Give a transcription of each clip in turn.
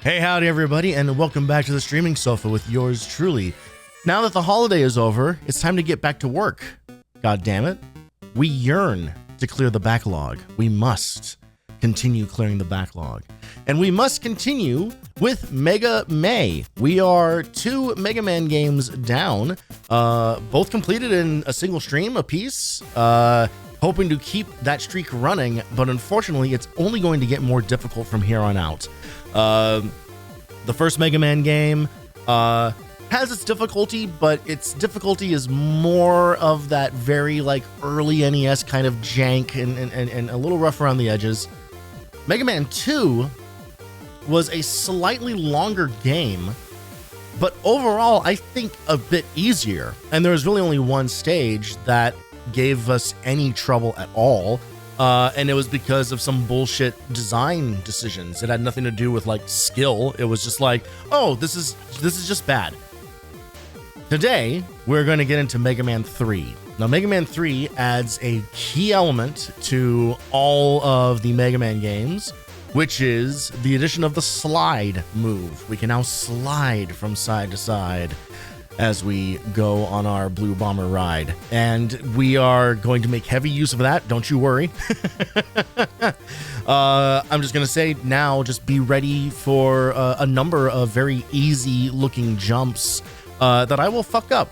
Hey, howdy everybody, and welcome back to the streaming sofa with yours truly. Now that the holiday is over, it's time to get back to work. God damn it. We yearn to clear the backlog. We must continue clearing the backlog. And we must continue with Mega May. We are 2 Mega Man games down, both completed in a single stream apiece, hoping to keep that streak running, but unfortunately it's only going to get more difficult from here on out. The first Mega Man game has its difficulty, but its difficulty is more of that very early NES kind of jank and a little rough around the edges. Mega Man 2 was a slightly longer game, but overall I think a bit easier. And there was really only one stage that gave us any trouble at all. And it was because of some bullshit design decisions. It had nothing to do with skill. It was just oh, this is just bad. Today, we're going to get into Mega Man 3. Now, Mega Man 3 adds a key element to all of the Mega Man games, which is the addition of the slide move. We can now slide from side to side as we go on our Blue Bomber ride. And we are going to make heavy use of that, don't you worry. I'm just going to say now, just be ready for a number of very easy looking jumps that I will fuck up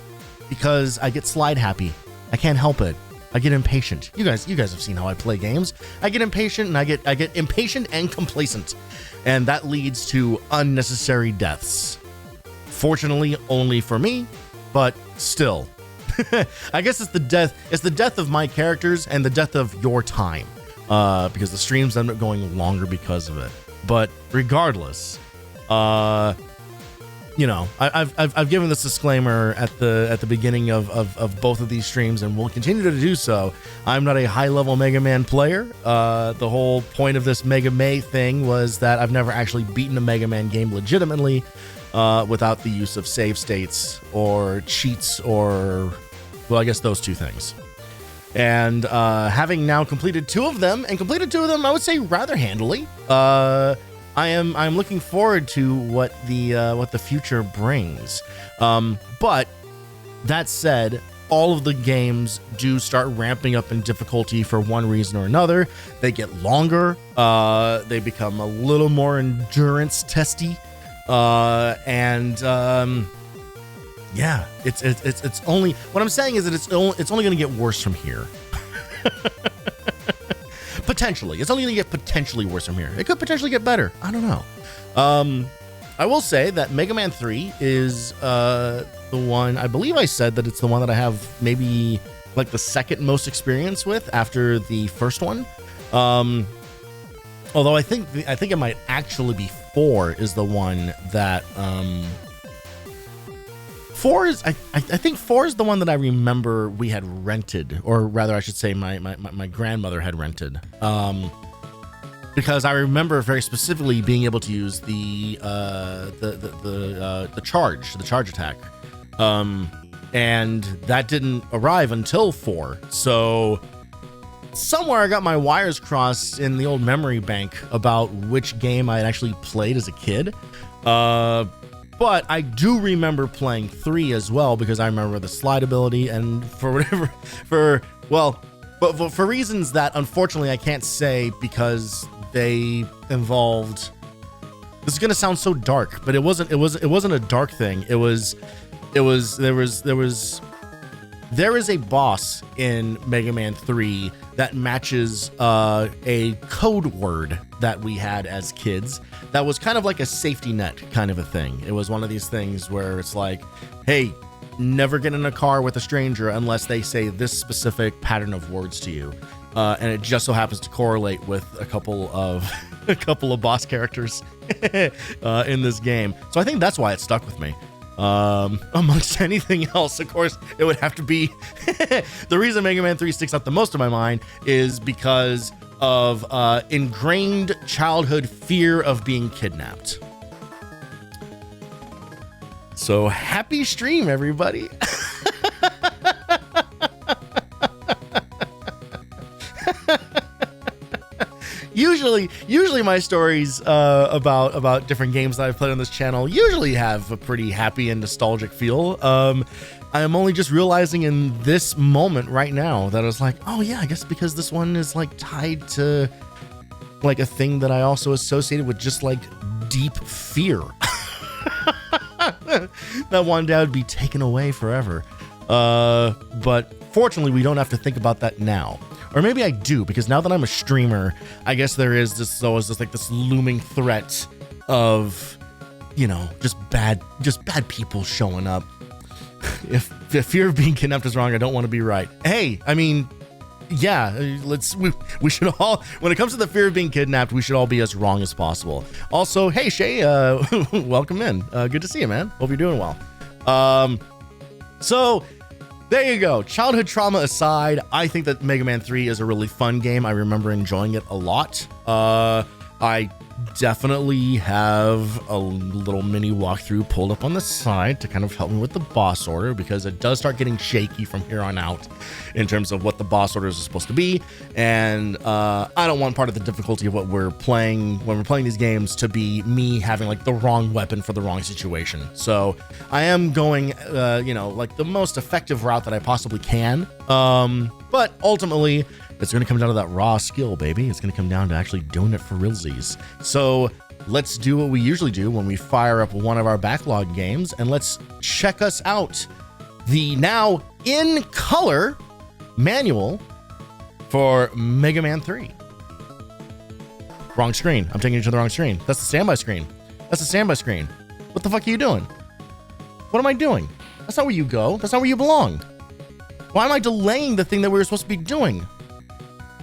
because I get slide happy. I can't help it. I get impatient. You guys have seen how I play games. I get impatient and I get impatient and complacent. And that leads to unnecessary deaths. Fortunately, only for me, but still. I guess it's the death of my characters and the death of your time, because the streams end up going longer because of it. But regardless, I've given this disclaimer at the beginning of both of these streams, and will continue to do so. I'm not a high-level Mega Man player. The whole point of this Mega May thing was that I've never actually beaten a Mega Man game legitimately, without the use of save states or cheats or, well, I guess those two things. And having now completed 2 of them, I would say rather handily, I'm looking forward to what the future brings. But that said, all of the games do start ramping up in difficulty for one reason or another. They get longer. They become a little more endurance testy. Yeah, it's only, what I'm saying is that it's only going to get worse from here. Potentially. It's only going to get potentially worse from here. It could potentially get better. I don't know. I will say that Mega Man 3 is the one, I believe I said that it's the one that I have maybe the second most experience with after the first one. Although I think it might actually be 4 is the one that 4 is I think 4 is the one that I remember we had rented, or rather I should say my grandmother had rented, because I remember very specifically being able to use the charge attack, and that didn't arrive until 4. So somewhere I got my wires crossed in the old memory bank about which game I had actually played as a kid. But I do remember playing 3 as well, because I remember the slide ability, and for reasons that unfortunately I can't say because they involved, this is going to sound so dark, but it wasn't a dark thing. There is a boss in Mega Man 3 that matches a code word that we had as kids that was kind of like a safety net kind of a thing. It was one of these things where it's hey, never get in a car with a stranger unless they say this specific pattern of words to you. And it just so happens to correlate with a couple of boss characters in this game. So I think that's why it stuck with me. Amongst anything else, of course, it would have to be the reason Mega Man 3 sticks out the most in my mind is because of ingrained childhood fear of being kidnapped. So happy stream, everybody. usually my stories about different games that I've played on this channel usually have a pretty happy and nostalgic feel. I am only just realizing in this moment right now that I was like, oh yeah, I guess because this one is like tied to like a thing that I also associated with just like deep fear that one day would be taken away forever. But fortunately, we don't have to think about that now. Or maybe I do, because now that I'm a streamer, I guess there is always this looming threat of, you know, just bad people showing up. If fear of being kidnapped is wrong, I don't want to be right. Hey, I mean, yeah, we should all, when it comes to the fear of being kidnapped, we should all be as wrong as possible. Also, hey Shay, welcome in. Good to see you, man. Hope you're doing well. So there you go. Childhood trauma aside, I think that Mega Man 3 is a really fun game. I remember enjoying it a lot. I definitely have a little mini walkthrough pulled up on the side to kind of help me with the boss order, because it does start getting shaky from here on out in terms of what the boss orders are supposed to be. And I don't want part of the difficulty of what we're playing when we're playing these games to be me having like the wrong weapon for the wrong situation. So I am going, you know, like the most effective route that I possibly can. But ultimately, it's going to come down to that raw skill, baby. It's going to come down to actually doing it for realsies. So let's do what we usually do when we fire up one of our backlog games, and let's check us out the now in color manual for Mega Man 3. Wrong screen. I'm taking you to the wrong screen. That's the standby screen. That's the standby screen. What the fuck are you doing? What am I doing? That's not where you go. That's not where you belong. Why am I delaying the thing that we were supposed to be doing?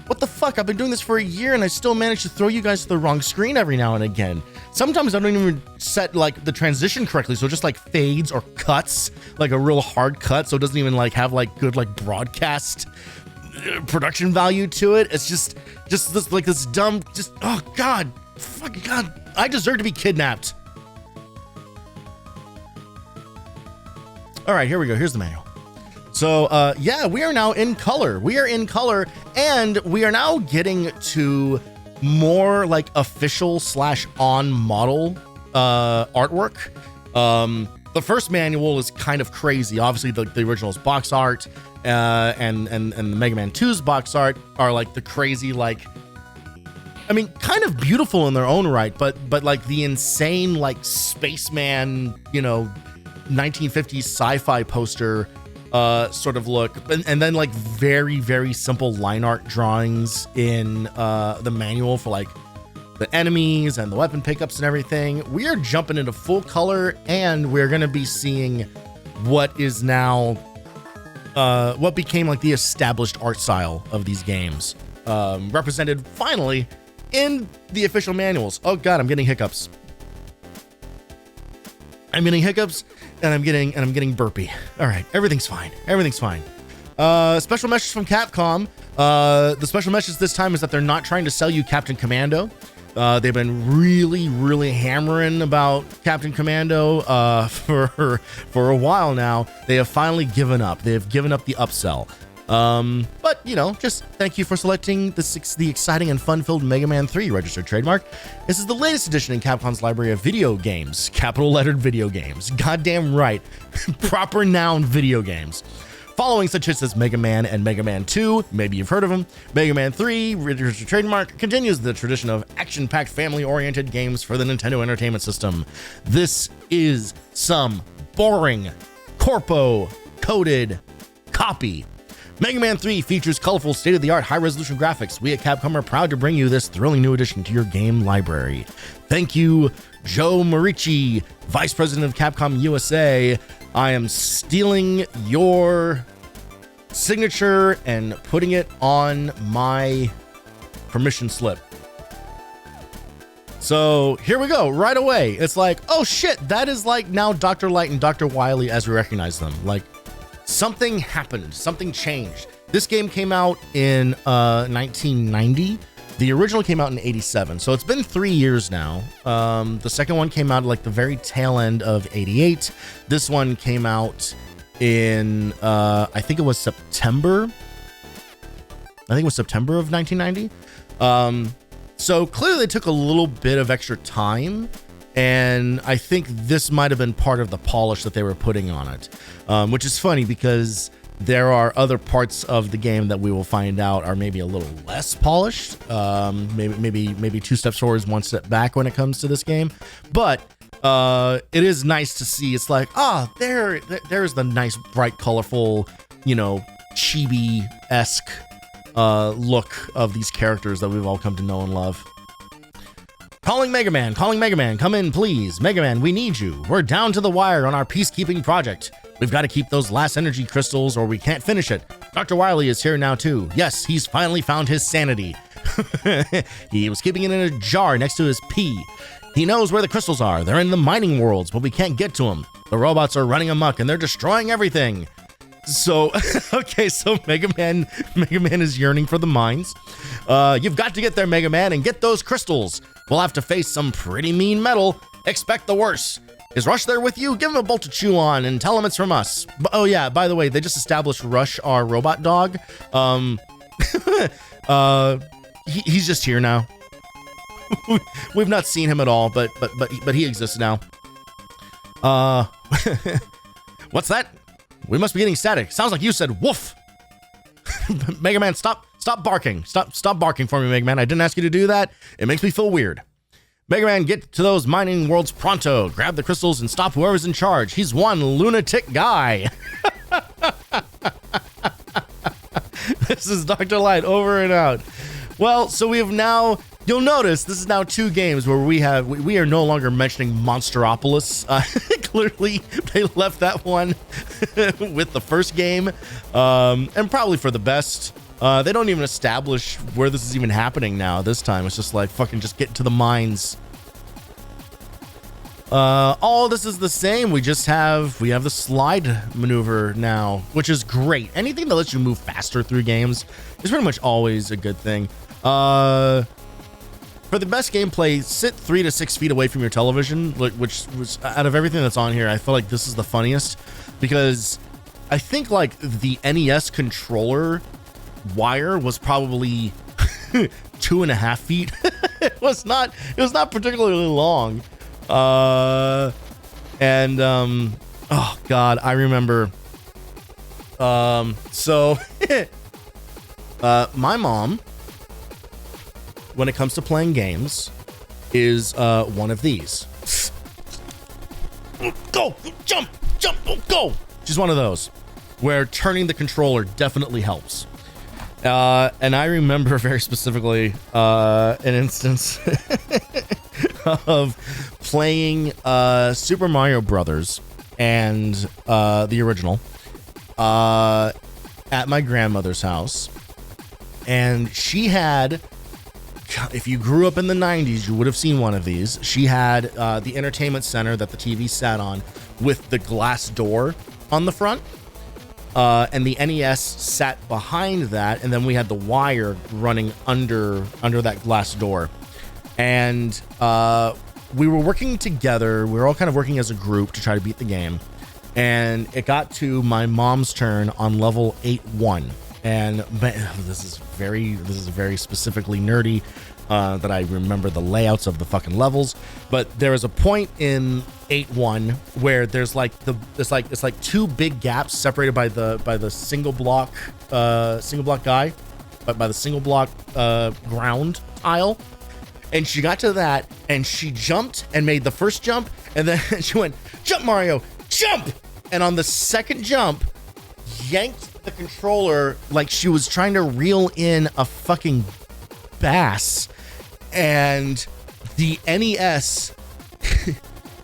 What the fuck? I've been doing this for a year and I still manage to throw you guys to the wrong screen every now and again. Sometimes I don't even set like the transition correctly, so it just like fades or cuts, like a real hard cut, so it doesn't even like have like good like broadcast production value to it. It's just this like this dumb, just, oh god, fucking god, I deserve to be kidnapped. All right, here we go. Here's the manual. So yeah, we are now in color. We are in color, and we are now getting to more like official / on model artwork. The first manual is kind of crazy. Obviously, the original's box art, and the Mega Man 2's box art are like the crazy, like, I mean, kind of beautiful in their own right, but like the insane like spaceman, you know, 1950s sci-fi poster sort of look, and then like very simple line art drawings in the manual for like the enemies and the weapon pickups and everything. We are jumping into full color, and we're gonna be seeing what is now what became like the established art style of these games, represented finally in the official manuals. Oh god, I'm getting hiccups. I'm getting hiccups, and I'm getting burpy. All right, everything's fine. Everything's fine. Special message from Capcom. The special message this time is that they're not trying to sell you Captain Commando. They've been really hammering about Captain Commando for a while now. They have finally given up. They have given up the upsell. But you know, just thank you for selecting the exciting and fun-filled Mega Man 3 registered trademark. This is the latest addition in Capcom's library of video games, capital lettered video games. Goddamn right, proper noun video games. Following such hits as Mega Man and Mega Man 2, maybe you've heard of them, Mega Man 3 registered trademark continues the tradition of action-packed family-oriented games for the Nintendo Entertainment System. This is some boring, corpo-coded copy. Mega Man 3 features colorful, state-of-the-art, high-resolution graphics. We at Capcom are proud to bring you this thrilling new addition to your game library. Thank you, Joe Morici, Vice President of Capcom USA. I am stealing your signature and putting it on my permission slip. So here we go, right away. It's like, oh shit, that is like now Dr. Light and Dr. Wily as we recognize them. Like, something happened, something changed. This game came out in 1990. The original came out in 87, so it's been 3 years now. The second one came out like the very tail end of 88. This one came out in, I think it was September. I think it was September of 1990. So clearly they took a little bit of extra time, and I think this might have been part of the polish that they were putting on it, which is funny because there are other parts of the game that we will find out are maybe a little less polished, maybe 2 steps forward, 1 step back when it comes to this game. But it is nice to see. It's like, there's the nice, bright, colorful, chibi-esque look of these characters that we've all come to know and love. Calling Mega Man, come in, please. Mega Man, we need you. We're down to the wire on our peacekeeping project. We've got to keep those last energy crystals or we can't finish it. Dr. Wily is here now too. Yes, he's finally found his sanity. He was keeping it in a jar next to his pee. He knows where the crystals are. They're in the mining worlds, but we can't get to them. The robots are running amok and they're destroying everything. So, okay, so Mega Man is yearning for the mines. You've got to get there, Mega Man, and get those crystals. We'll have to face some pretty mean metal. Expect the worst. Is Rush there with you? Give him a bolt to chew on and tell him it's from us. Oh yeah, by the way, they just established Rush, our robot dog. He's just here now. We've not seen him at all, but he exists now. What's that? We must be getting static. Sounds like you said woof. Mega Man, stop barking. Stop barking for me, Mega Man. I didn't ask you to do that. It makes me feel weird. Mega Man, get to those mining worlds pronto. Grab the crystals and stop whoever's in charge. He's one lunatic guy. This is Dr. Light over and out. Well, so we have now, you'll notice this is now 2 games where we are no longer mentioning Monsteropolis. Clearly they left that one with the first game, and probably for the best. They don't even establish where this is even happening now. This time it's just like fucking just get to the mines. All this is the same. We have the slide maneuver now, which is great. Anything that lets you move faster through games is pretty much always a good thing. For the best gameplay, sit 3 to 6 feet away from your television, which was, out of everything that's on here, I feel like this is the funniest because I think like the NES controller wire was probably 2.5 feet. It was not particularly long. Oh God, I remember. So my mom, when it comes to playing games, is one of these. Go, jump, go. She's one of those where turning the controller definitely helps. And I remember very specifically an instance of playing Super Mario Brothers and the original at my grandmother's house. And she had, if you grew up in the 90s, you would have seen one of these. She had the entertainment center that the TV sat on with the glass door on the front. And the NES sat behind that, and then we had the wire running under that glass door. And we were working together. We were all kind of working as a group to try to beat the game. And it got to my mom's turn on level 8-1. And man, this is very specifically nerdy, that I remember the layouts of the fucking levels. But there is a point in 8-1 where there's like it's like 2 big gaps separated by the single block guy, but by the single block ground tile. And she got to that and she jumped and made the first jump, and then she went, "Jump, Mario, jump!" And on the second jump, yanked the controller like she was trying to reel in a fucking bass, and the NES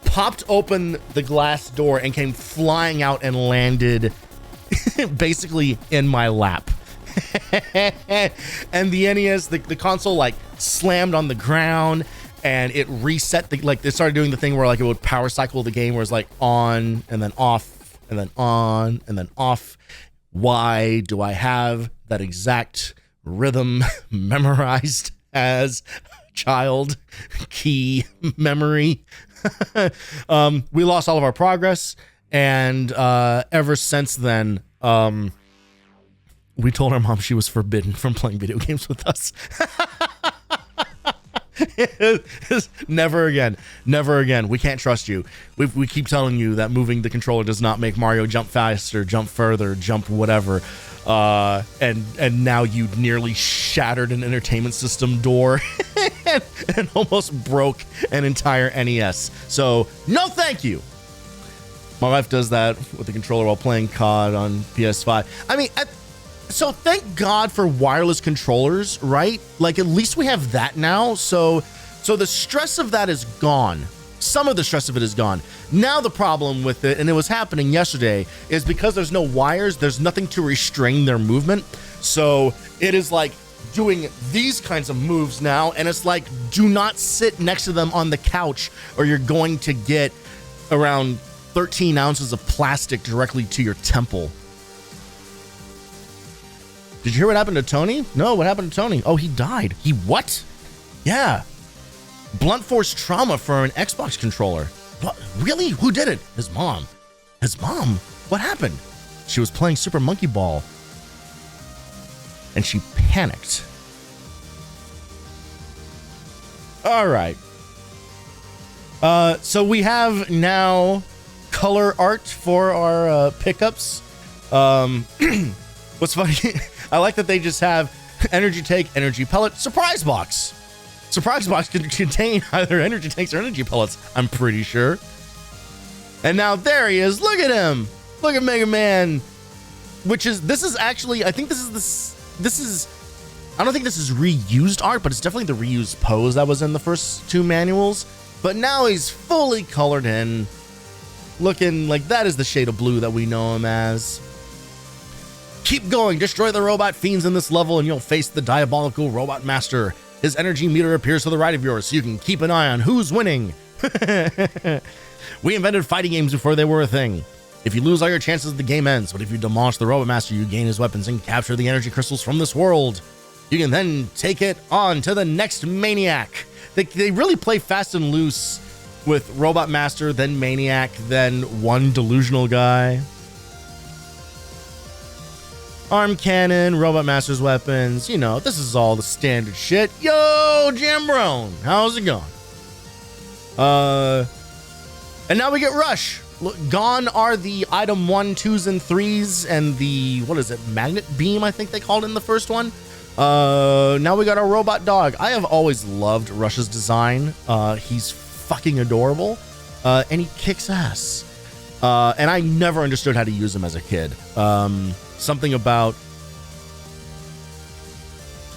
popped open the glass door and came flying out and landed basically in my lap. And the NES, the console, like slammed on the ground, and it reset they started doing the thing where like it would power cycle the game, where it's like on and then off and then on and then off. Why do I have that exact rhythm memorized as child key memory? We lost all of our progress, and ever since then, we told our mom she was forbidden from playing video games with us. Never again. Never again. We can't trust you. We keep telling you that moving the controller does not make Mario jump faster, jump further, jump whatever. And now you nearly shattered an entertainment system door and almost broke an entire NES. So no thank you. My wife does that with the controller while playing COD on PS5. I mean, so thank God for wireless controllers, right? Like at least we have that now. So the stress of that is gone. Some of the stress of it is gone. Now the problem with it, and it was happening yesterday, is because there's no wires, there's nothing to restrain their movement. So it is like doing these kinds of moves now, and it's like, do not sit next to them on the couch or you're going to get around 13 ounces of plastic directly to your temple. Did you hear what happened to Tony? No, what happened to Tony? Oh, he died. He what? Yeah. Blunt force trauma for an Xbox controller. What? Really? Who did it? His mom. His mom? What happened? She was playing Super Monkey Ball and she panicked. All right. So we have now color art for our pickups. What's funny, I like that they just have energy tank, energy pellet, surprise box. Surprise box can contain either energy tanks or energy pellets, I'm pretty sure. And now there he is. Look at him. Look at Mega Man. This is actually, I think this is, I don't think this is reused art, but it's definitely the reused pose that was in the first two manuals. But now he's fully colored in, looking like that is the shade of blue that we know him as. Keep going, destroy the robot fiends in this level and you'll face the diabolical robot master. His energy meter appears to the right of yours so you can keep an eye on who's winning. We invented fighting games before they were a thing. If you lose all your chances, the game ends, but if you demolish the robot master, you gain his weapons and capture the energy crystals from this world. You can then take it on to the next maniac. They really play fast and loose with Robot Master, then Maniac, then one delusional guy. Arm cannon, Robot Master's weapons, you know, this is all the standard shit. Yo, Jambrone, how's it going? And now we get Rush. Look, gone are the item 1, 2s, and 3s, and the, what is it, magnet beam, I think they called it in the first one. Now we got our robot dog. I have always loved Rush's design. He's fucking adorable, and he kicks ass. And I never understood how to use him as a kid. Something about,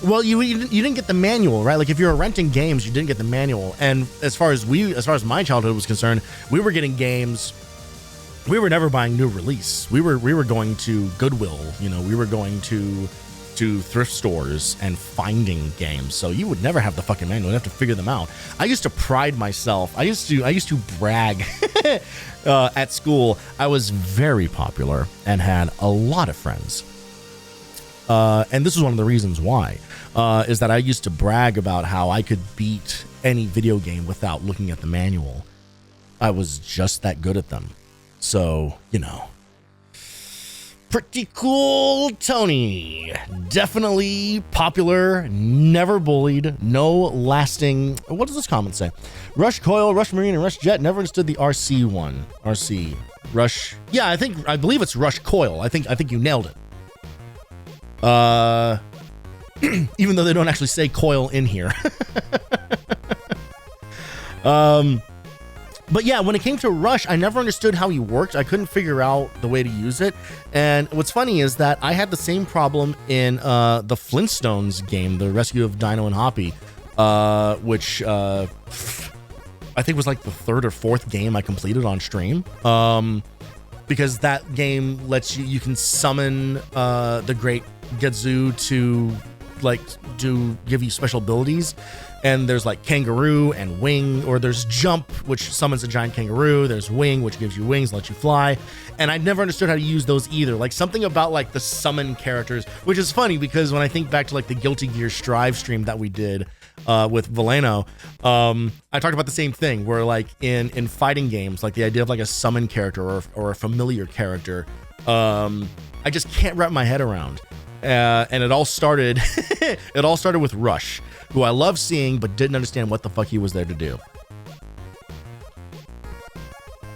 well, you didn't get the manual, right? Like if you're renting games, you didn't get the manual. And as far as my childhood was concerned, we were getting games. We were never buying new release. We were going to Goodwill, you know, we were going to thrift stores and finding games. So you would never have the fucking manual. You'd have to figure them out. I used to pride myself. I used to brag at school. I was very popular and had a lot of friends. And this is one of the reasons why, is that I used to brag about how I could beat any video game without looking at the manual. I was just that good at them. So, you know. Pretty cool Tony. Definitely popular, never bullied, no lasting. What does this comment say? Rush Coil, Rush Marine, and Rush Jet. Never understood the RC one. RC. Rush. Yeah, I believe it's Rush Coil. I think you nailed it. Even though they don't actually say coil in here. But yeah, when it came to Rush, I never understood how he worked. I couldn't figure out the way to use it. And what's funny is that I had the same problem in the Flintstones game, The Rescue of Dino and Hoppy, which I think was like the third or fourth game I completed on stream. Because that game lets you can summon the Great Gadzoo to give you special abilities. And there's like kangaroo and wing, or there's jump, which summons a giant kangaroo. There's wing, which gives you wings, lets you fly. And I never understood how to use those either. Like something about like the summon characters, which is funny because when I think back to like the Guilty Gear Strive stream that we did with Valeno, I talked about the same thing where like in fighting games, like the idea of like a summon character or a familiar character, I just can't wrap my head around. And it all started it all started with Rush, who I love seeing but didn't understand what the fuck he was there to do.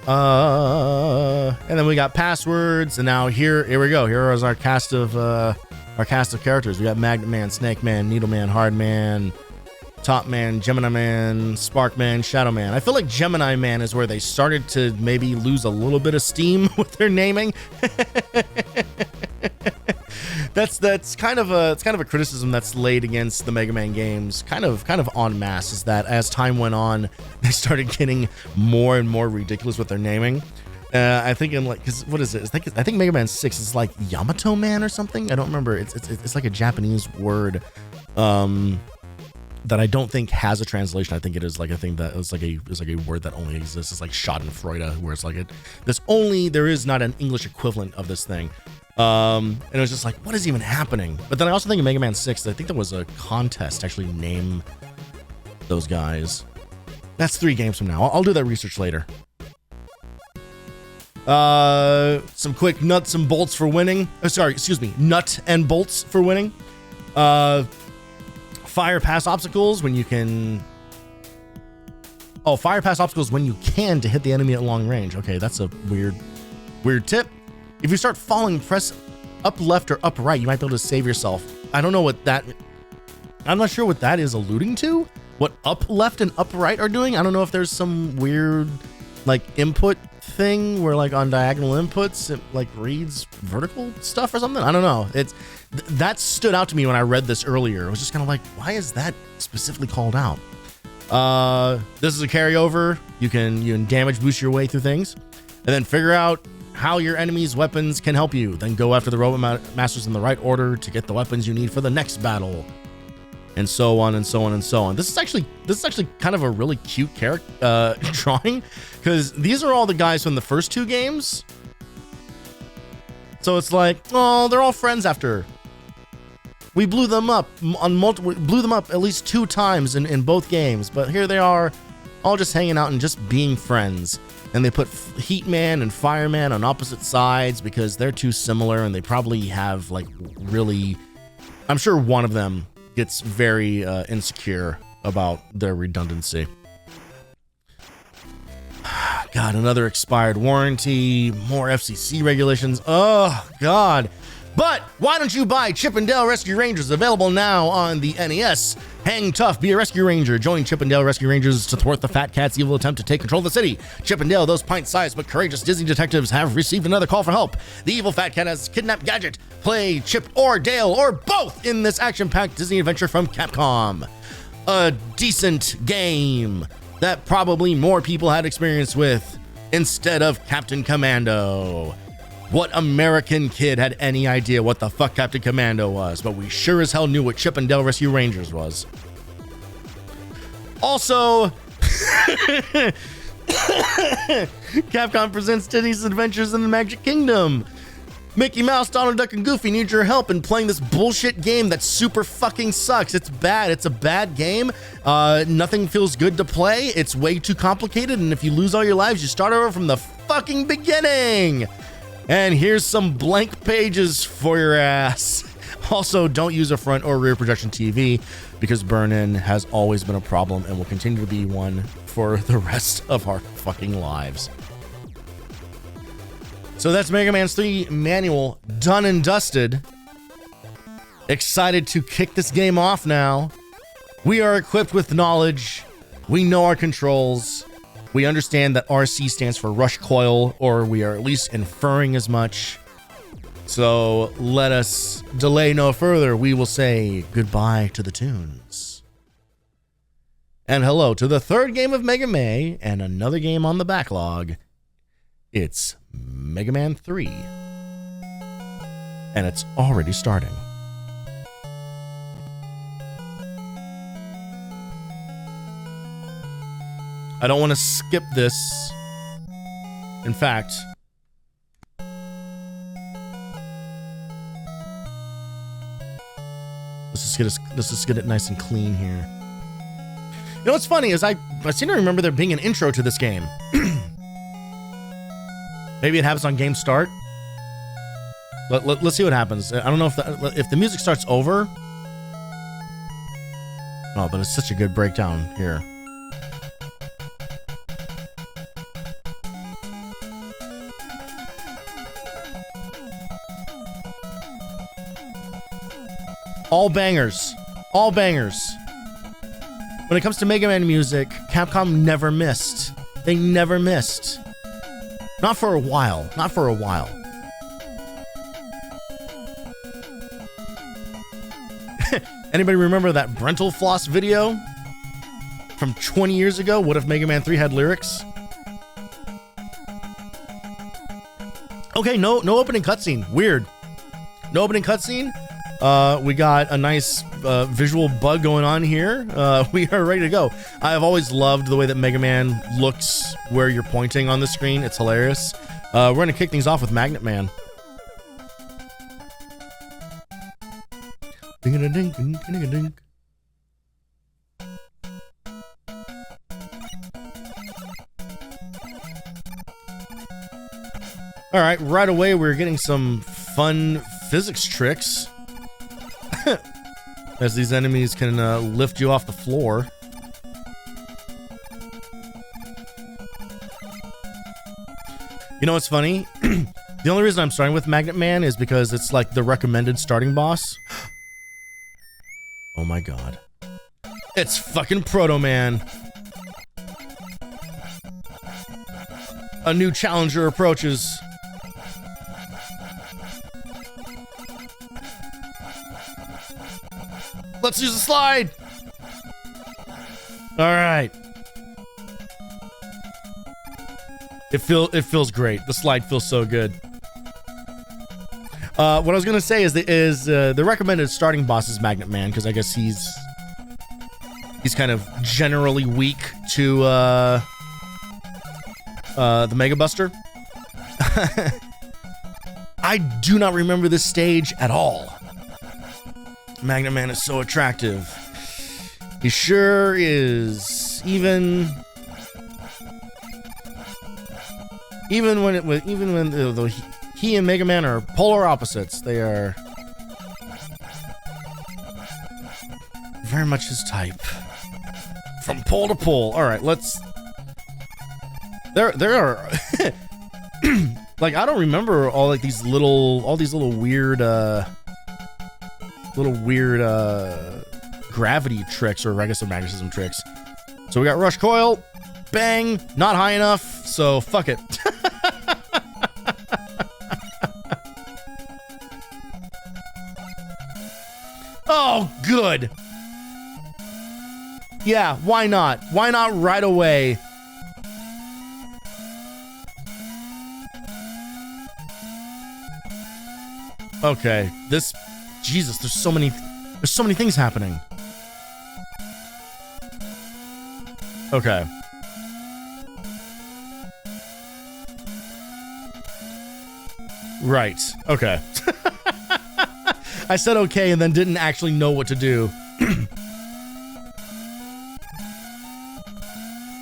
And then we got passwords, and now here we go. Here is our cast of characters. We got Magnet Man, Snake Man, Needle Man, Hard Man, Top Man, Gemini Man, Spark Man, Shadow Man. I feel like Gemini Man is where they started to maybe lose a little bit of steam with their naming. That's kind of a criticism that's laid against the Mega Man games, kind of en masse, is that as time went on, they started getting more and more ridiculous with their naming. I think in because what is it? I think Mega Man 6 is like Yamato Man or something. I don't remember. It's like a Japanese word that I don't think has a translation. I think it is like a thing that is like a word that only exists. It's like Schadenfreude, where it's like there is not an English equivalent of this thing. And it was just like, what is even happening? But then I also think in Mega Man 6, I think there was a contest to actually name those guys. That's 3 games from now. I'll do that research later. Some quick nuts and bolts for winning. Nut and bolts for winning. Fire past obstacles when you can. Oh, fire past obstacles when you can to hit the enemy at long range. Okay, that's a weird tip. If you start falling, press up left or up right. You might be able to save yourself. I don't know what that. I'm not sure what that is alluding to. What up left and up right are doing. I don't know if there's some weird like input thing where like on diagonal inputs it like reads vertical stuff or something. I don't know. That stood out to me when I read this earlier. I was just kind of like, why is that specifically called out? This is a carryover. You can damage boost your way through things, and then figure out how your enemy's weapons can help you. Then go after the robot masters in the right order to get the weapons you need for the next battle, and so on and so on and so on. This is actually kind of a really cute character drawing, because these are all the guys from the first 2 games. So it's like, oh, they're all friends after. We blew them up at least 2 times in both games, but here they are, all just hanging out and just being friends. And they put Heat Man and Fireman on opposite sides because they're too similar, and they probably have like really. I'm sure one of them gets very insecure about their redundancy. God, another expired warranty, more FCC regulations. Oh, God. But why don't you buy Chip and Dale Rescue Rangers, available now on the NES? Hang tough, be a rescue ranger. Join Chip and Dale Rescue Rangers to thwart the Fat Cat's evil attempt to take control of the city. Chip and Dale, those pint-sized but courageous Disney detectives, have received another call for help. The evil Fat Cat has kidnapped Gadget. Play Chip or Dale or both in this action-packed Disney adventure from Capcom. A decent game that probably more people had experience with instead of Captain Commando. What American kid had any idea what the fuck Captain Commando was? But we sure as hell knew what Chip and Dale Rescue Rangers was. Also, Capcom presents Disney's Adventures in the Magic Kingdom. Mickey Mouse, Donald Duck, and Goofy need your help in playing this bullshit game that super fucking sucks. It's bad. It's a bad game. Nothing feels good to play. It's way too complicated, and if you lose all your lives, you start over from the fucking beginning. And here's some blank pages for your ass. Also, don't use a front or rear projection TV because burn-in has always been a problem and will continue to be one for the rest of our fucking lives. So that's Mega Man 3 manual done and dusted. Excited to kick this game off now. We are equipped with knowledge. We know our controls. We understand that RC stands for rush coil, or we are at least inferring as much. So let us delay no further. We will say goodbye to the tunes. And hello to the 3rd game of Mega May and another game on the backlog. It's Mega Man 3. And it's already starting. I don't want to skip this. In fact, let's just get it nice and clean here. You know what's funny is I seem to remember there being an intro to this game. Maybe it happens on game start. Let's see what happens. I don't know if the music starts over. Oh, but it's such a good breakdown here. All bangers. All bangers. When it comes to Mega Man music, Capcom never missed. They never missed. Not for a while. Not for a while. Anybody remember that Brental Floss video from 20 years ago? What if Mega Man 3 had lyrics? Okay, no opening cutscene. Weird. No opening cutscene. We got a nice visual bug going on here. We are ready to go. I have always loved the way that Mega Man looks where you're pointing on the screen. It's hilarious. We're going to kick things off with Magnet Man. Ding-a-ding-ding-ding-a-ding. All right, right away we're getting some fun physics tricks as these enemies can lift you off the floor. You know what's funny? The only reason I'm starting with Magnet Man is because it's like the recommended starting boss. Oh my god. It's fucking Proto Man. A new challenger approaches. Let's use a slide. All right. It feels great. The slide feels so good. What I was gonna say is the recommended starting boss is Magnet Man, because I guess he's kind of generally weak to the Mega Buster. I do not remember this stage at all. Magnet Man is so attractive. He sure is. Even when he and Mega Man are polar opposites, they are very much his type. From pole to pole. All right, let's. There are like I don't remember all like these little weird gravity tricks or magnetism tricks. So we got Rush Coil, bang, not high enough, so fuck it. Oh, good. Yeah, why not? Why not right away? Okay, Jesus, there's so many things happening. Okay. Right. Okay. I said okay and then didn't actually know what to do.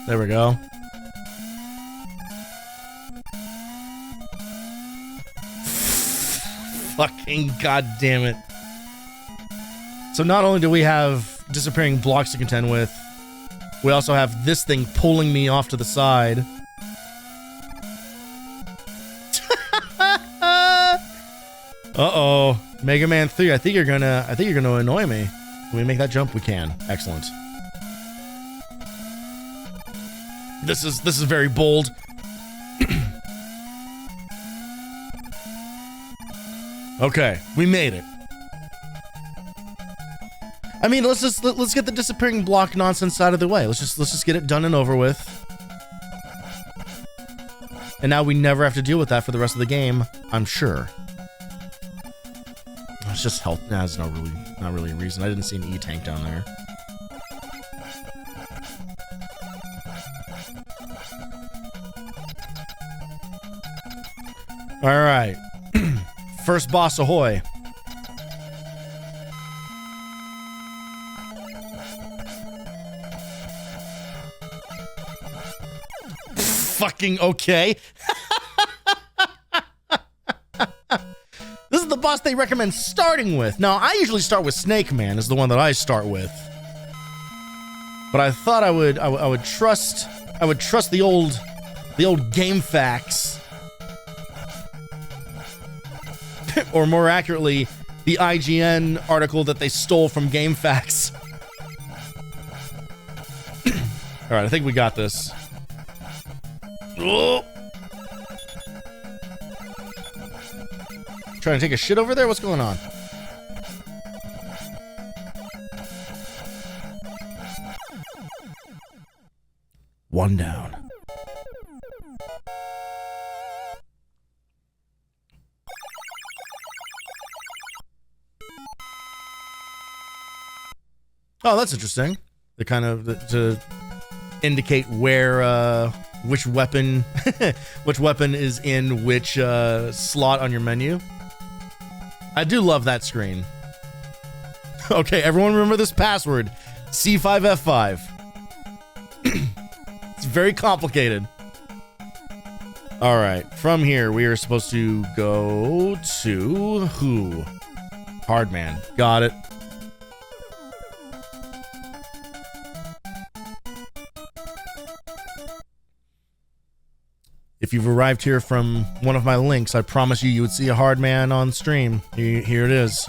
There we go. Fucking goddamn it. So not only do we have disappearing blocks to contend with, we also have this thing pulling me off to the side. Uh-oh. Mega Man 3, I think you're gonna annoy me. Can we make that jump? We can. Excellent. This is very bold. Okay, we made it. I mean, let's get the disappearing block nonsense out of the way. Let's just get it done and over with. And now we never have to deal with that for the rest of the game, I'm sure. It's just health. Nah, there's not really a reason. I didn't see an E-tank down there. All right. First boss ahoy. Fucking okay. This boss they recommend starting with. Now, I usually start with Snake Man, is the one that I start with. But I thought I would trust the old game facts. Or more accurately, the IGN article that they stole from GameFAQs. All right, I think we got this. Oh. Trying to take a shit over there? What's going on? One down. Oh, that's interesting. The kind of to indicate where which weapon is in which slot on your menu. I do love that screen. Okay, everyone remember this password: C5F5. It's very complicated. All right, from here we are supposed to go to who? Hardman. Got it. If you've arrived here from one of my links, I promise you would see a Hardman on stream. Here it is.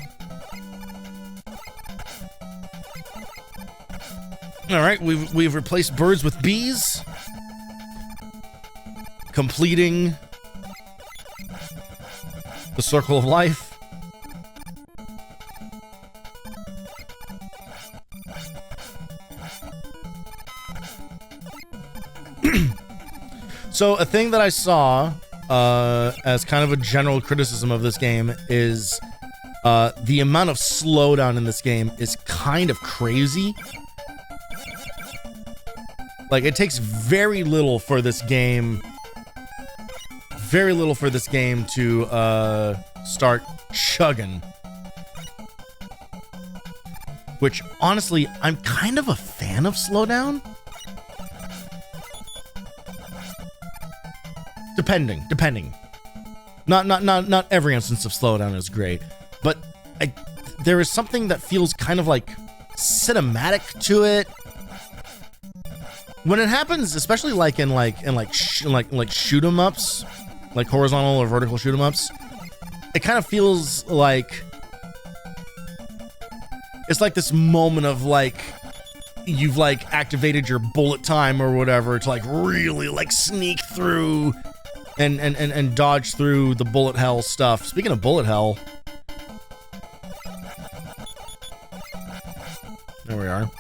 All right, we've replaced birds with bees, completing the circle of life. So a thing that I saw as kind of a general criticism of this game is the amount of slowdown in this game is kind of crazy. Like, it takes very little for this game to start chugging. Which, honestly, I'm kind of a fan of slowdown. Depending. Not every instance of slowdown is great, but there is something that feels kind of like cinematic to it when it happens, especially like in shoot 'em ups, like horizontal or vertical shoot 'em ups. It kind of feels like it's like this moment of like you've like activated your bullet time or whatever to like really like sneak through and dodge through the bullet hell stuff. Speaking of bullet hell, there we are.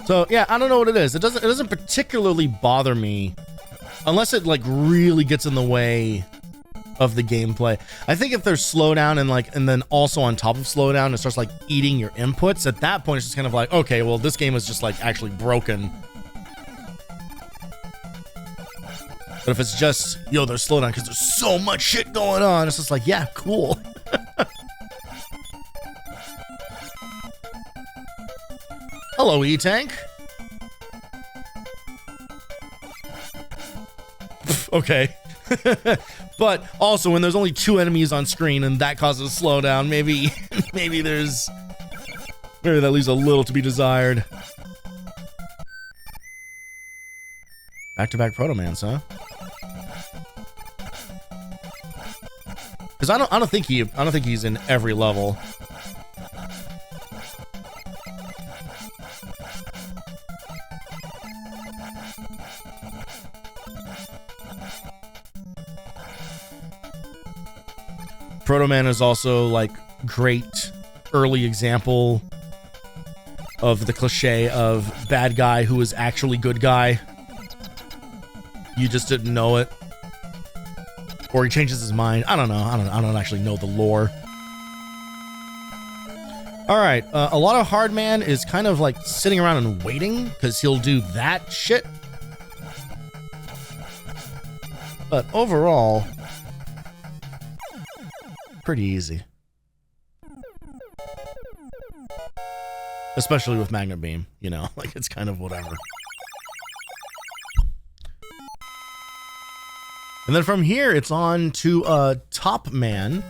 So yeah, I don't know what it is. It doesn't particularly bother me unless it like really gets in the way of the gameplay. I think if there's slowdown and then also on top of slowdown, it starts like eating your inputs. At that point, it's just kind of like, okay, well, this game is just like actually broken. But if it's just, yo, there's slowdown because there's so much shit going on, it's just like, yeah, cool. Hello, E-Tank. Okay. But also, when there's only 2 enemies on screen and that causes a slowdown, maybe that leaves a little to be desired. Back-to-back Proto-Mans, huh? Because I don't think he's in every level. Proto-Man is also like great early example of the cliche of bad guy who is actually good guy. You just didn't know it. Or he changes his mind. I don't know. I don't actually know the lore. All right. A lot of Hardman is kind of like sitting around and waiting because he'll do that shit. But overall, pretty easy. Especially with Magnet Beam, you know, like it's kind of whatever. And then from here, it's on to Top Man,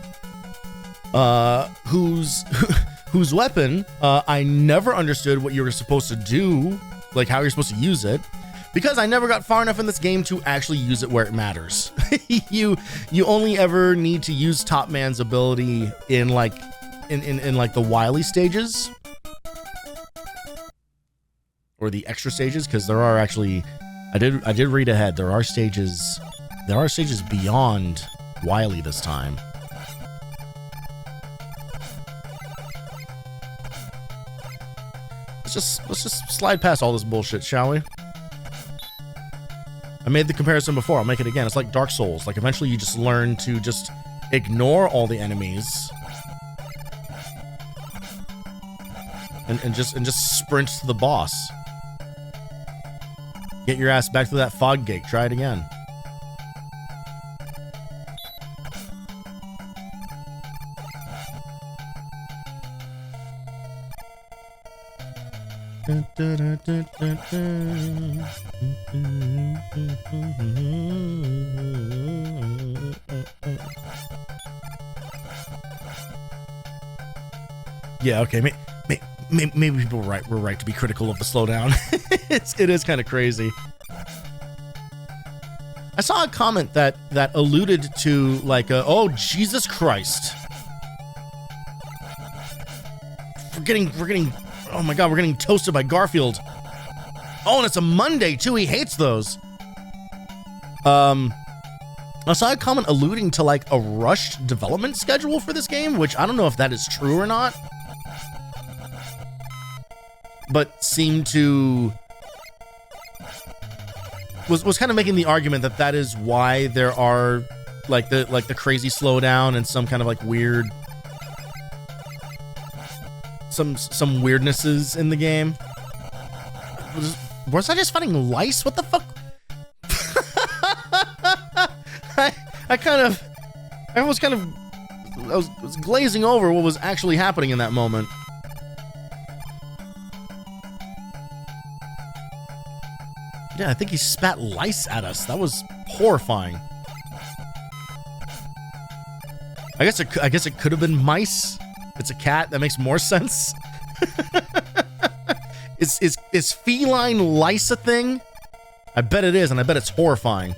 whose weapon, I never understood what you were supposed to do, like how you're supposed to use it, because I never got far enough in this game to actually use it where it matters. You only ever need to use Top Man's ability in like the Wily stages or the extra stages, because there are actually, I did read ahead. There are stages beyond Wily this time. Let's just slide past all this bullshit, shall we? I made the comparison before. I'll make it again. It's like Dark Souls. Like eventually you just learn to just ignore all the enemies and just sprint to the boss. Get your ass back to that fog gate. Try it again. Yeah, okay. Maybe people were right to be critical of the slowdown. It is kind of crazy. I saw a comment that alluded to like, oh Jesus Christ, we're getting. Oh my God, we're getting toasted by Garfield. Oh, and it's a Monday too. He hates those. I saw a comment alluding to like a rushed development schedule for this game, which I don't know if that is true or not, but seemed to was kind of making the argument that is why there are like the crazy slowdown and some kind of like weird some weirdnesses in the game. Was I just fighting lice? What the fuck? I was glazing over what was actually happening in that moment. Yeah, I think he spat lice at us. That was horrifying. I guess it could have been mice. It's a cat. That makes more sense. Is feline lice a thing? I bet it is, and I bet it's horrifying.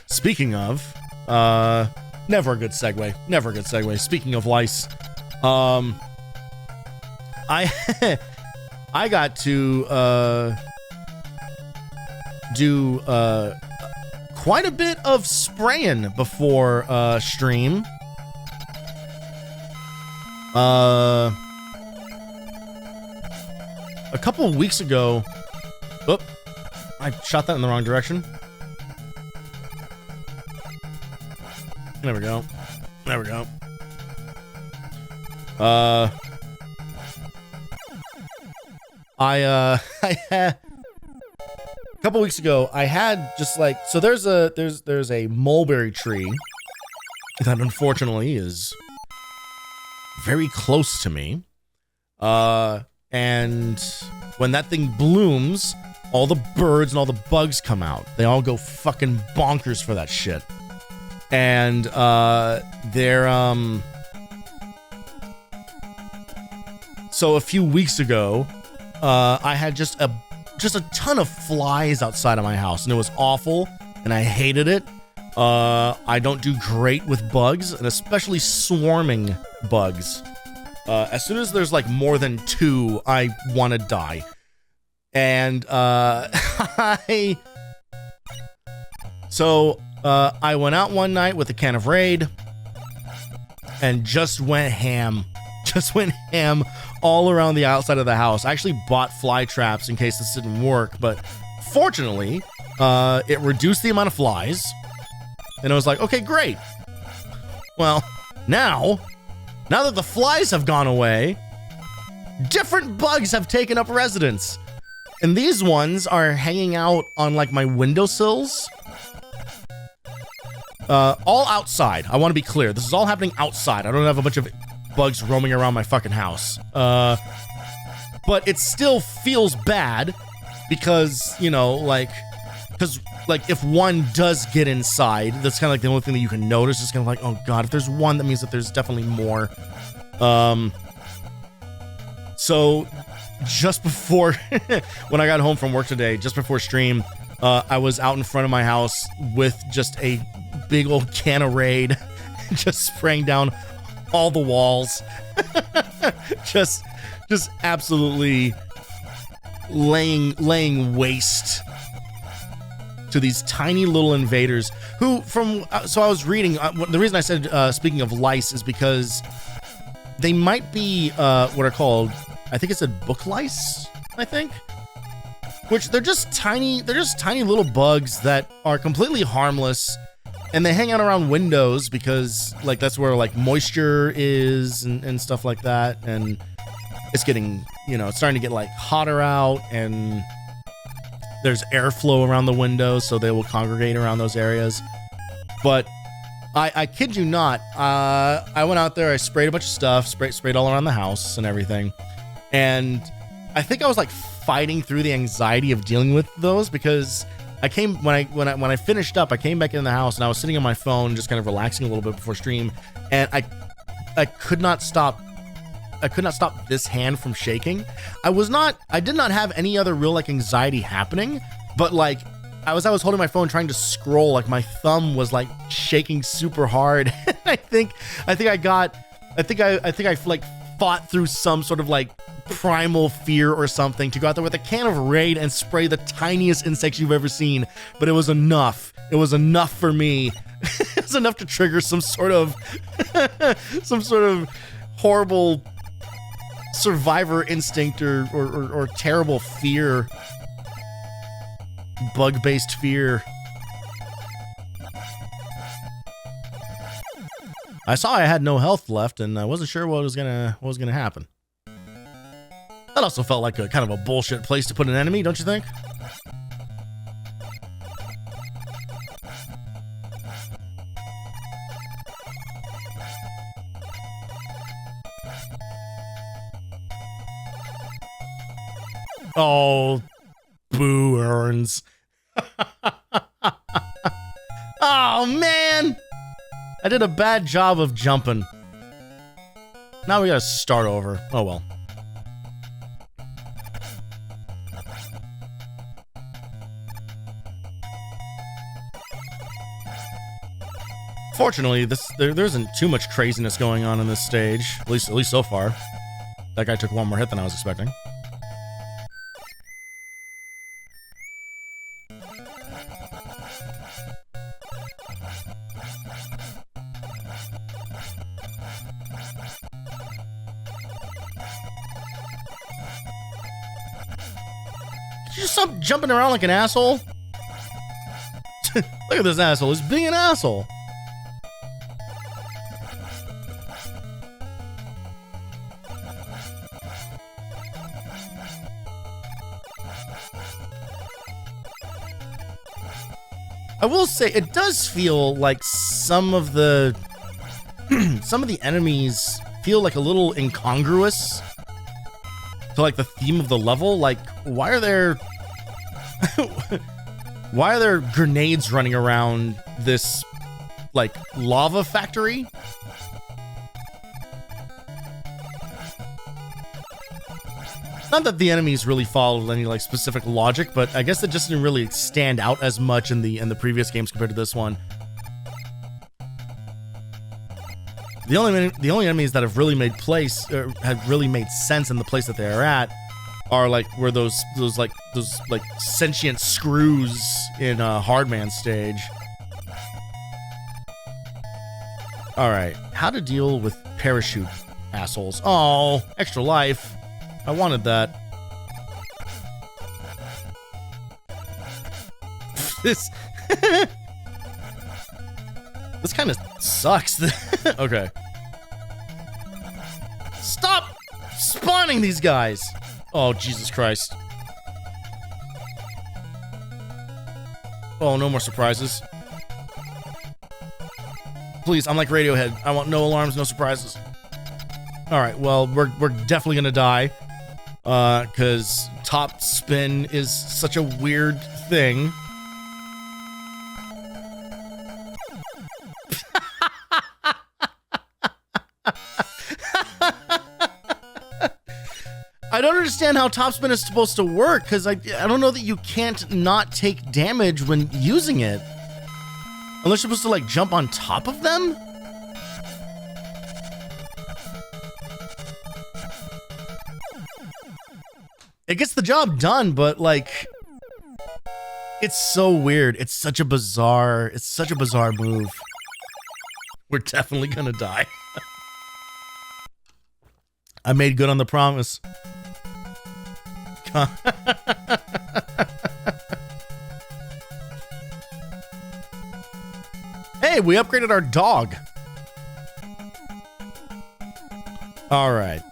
Speaking of, never a good segue. Never a good segue. Speaking of lice, I got to do quite a bit of spraying before stream. A couple of weeks ago, oop, I shot that in the wrong direction. There we go. There we go. I had a couple weeks ago, I had just like, so there's a mulberry tree that unfortunately is very close to me. And when that thing blooms, all the birds and all the bugs come out. They all go fucking bonkers for that shit. And so a few weeks ago, I had just a ton of flies outside of my house, and it was awful, and I hated it. I don't do great with bugs, and especially swarming bugs. As soon as there's like more than two, I want to die. And I went out one night with a can of Raid and just went ham. Just went ham all around the outside of the house. I actually bought fly traps in case this didn't work, but fortunately, it reduced the amount of flies. And I was like, okay, great. Well, now that the flies have gone away, different bugs have taken up residence. And these ones are hanging out on like my windowsills. All outside. I want to be clear. This is all happening outside. I don't have a bunch of bugs roaming around my fucking house. But it still feels bad because, you know, like, because like if one does get inside, that's kind of like the only thing that you can notice. It's kind of like, oh god, if there's one, that means that there's definitely more. So just before when I got home from work today, just before stream, I was out in front of my house with just a big old can of Raid, just spraying down all the walls, just absolutely laying waste to these tiny little invaders who so I was reading, the reason I said speaking of lice is because they might be what are called, I think it said book lice, I think, which they're just tiny little bugs that are completely harmless, and they hang out around windows because like that's where like moisture is and stuff like that, and it's getting, you know, it's starting to get like hotter out, and there's airflow around the windows, so they will congregate around those areas. But I kid you not, I went out there, I sprayed a bunch of stuff, sprayed all around the house and everything, and I think I was like fighting through the anxiety of dealing with those, because I came when I finished up, I came back in the house and I was sitting on my phone just kind of relaxing a little bit before stream, and I could not stop this hand from shaking. I did not have any other real like anxiety happening, but like I was holding my phone trying to scroll, like my thumb was like shaking super hard. I think I like fought through some sort of like primal fear or something to go out there with a can of Raid and spray the tiniest insects you've ever seen, but it was enough. It was enough for me. It was enough to trigger some sort of horrible survivor instinct or terrible fear, bug-based fear. I saw I had no health left, and I wasn't sure what was gonna happen. That also felt like a kind of a bullshit place to put an enemy, don't you think? Oh, boo earns. Oh man, I did a bad job of jumping. Now we gotta start over. Oh well. Fortunately, there isn't too much craziness going on in this stage, at least so far. That guy took one more hit than I was expecting. Did you just stop jumping around like an asshole? Look at this asshole, he's being an asshole. I will say it does feel like some of the enemies feel like a little incongruous to like the theme of the level. Like, why are there grenades running around this like lava factory? Not that the enemies really followed any like specific logic, but I guess it just didn't really stand out as much in the previous games compared to this one. The only enemies that have really made sense in the place that they are at are like where those sentient screws in Hardman stage. All right, how to deal with parachute assholes? Oh, extra life. I wanted that. This kind of sucks. Okay. Stop spawning these guys. Oh, Jesus Christ. Oh, no more surprises. Please, I'm like Radiohead. I want no alarms, no surprises. All right, well, we're definitely gonna die. Because top spin is such a weird thing. I don't understand how topspin is supposed to work, because I don't know that you can't not take damage when using it. Unless you're supposed to, like, jump on top of them? It gets the job done, but, like, it's so weird. It's such a bizarre move. We're definitely gonna die. I made good on the promise. Hey, we upgraded our dog. All right.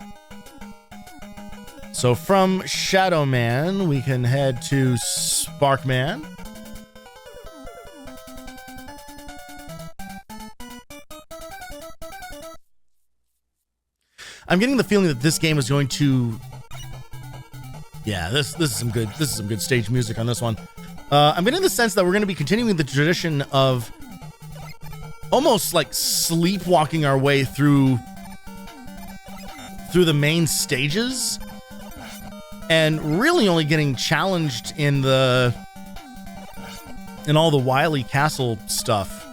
So from Shadow Man, we can head to Sparkman. I'm getting the feeling that this game is going to... Yeah, this is some good stage music on this one. I'm getting the sense that we're going to be continuing the tradition of almost like sleepwalking our way through the main stages, and really only getting challenged in all the Wily Castle stuff,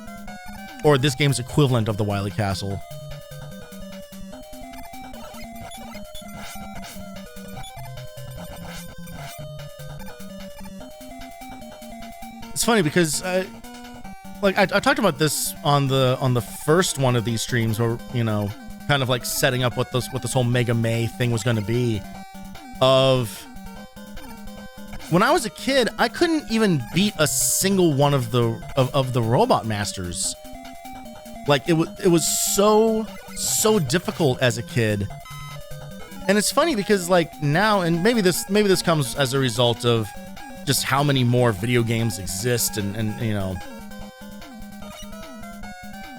or this game's equivalent of the Wily Castle. It's funny because like I talked about this on the first one of these streams, where, you know, kind of like setting up what this whole Mega May thing was going to be. Of when I was a kid, I couldn't even beat a single one of the Robot Masters. Like it was so difficult as a kid. And it's funny because like now, and maybe this comes as a result of just how many more video games exist, and you know,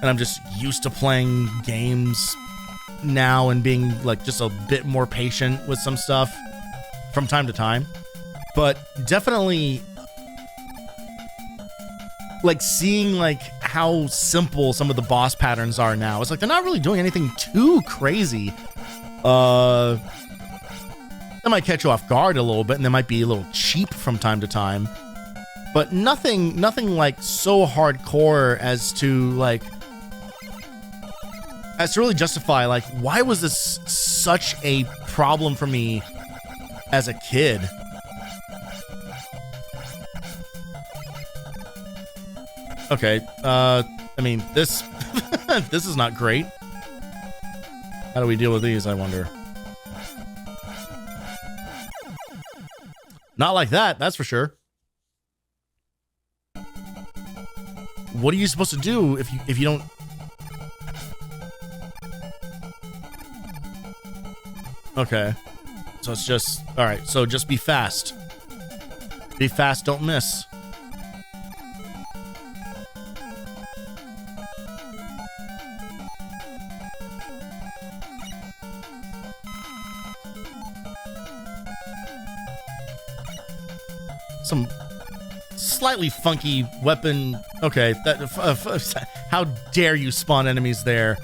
and I'm just used to playing games now and being like just a bit more patient with some stuff from time to time. But definitely like seeing like how simple some of the boss patterns are now. It's like they're not really doing anything too crazy. That might catch you off guard a little bit, and they might be a little cheap from time to time, but nothing like so hardcore as to really justify like, why was this such a problem for me as a kid? Okay, I mean, this this is not great. How do we deal with these, I wonder? Not like that, that's for sure. What are you supposed to do if you don't... Okay. So it's just... Alright, so just be fast. Be fast, don't miss. Some slightly funky weapon. Okay, that how dare you spawn enemies there?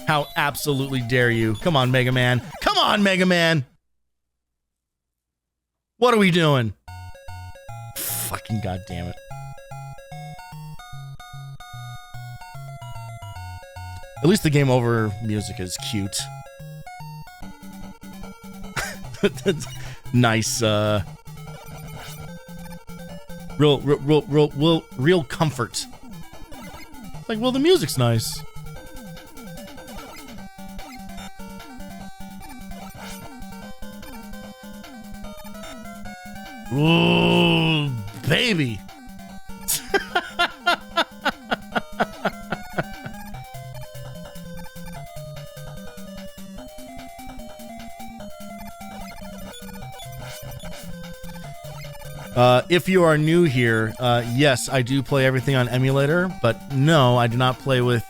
How absolutely dare you? Come on, Mega Man. Come on, Mega Man. What are we doing? Fucking goddamn it. At least the game over music is cute. Nice, real comfort. Like, well, the music's nice. Ooh, baby. If you are new here, yes, I do play everything on emulator, but no, I do not play with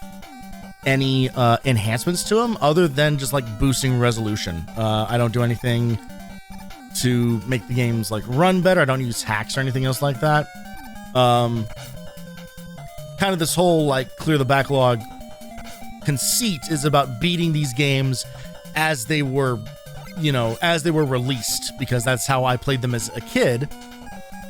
any enhancements to them other than just like boosting resolution. I don't do anything to make the games like run better. I don't use hacks or anything else like that. Kind of this whole like clear the backlog conceit is about beating these games as they were, as they were released, because that's how I played them as a kid.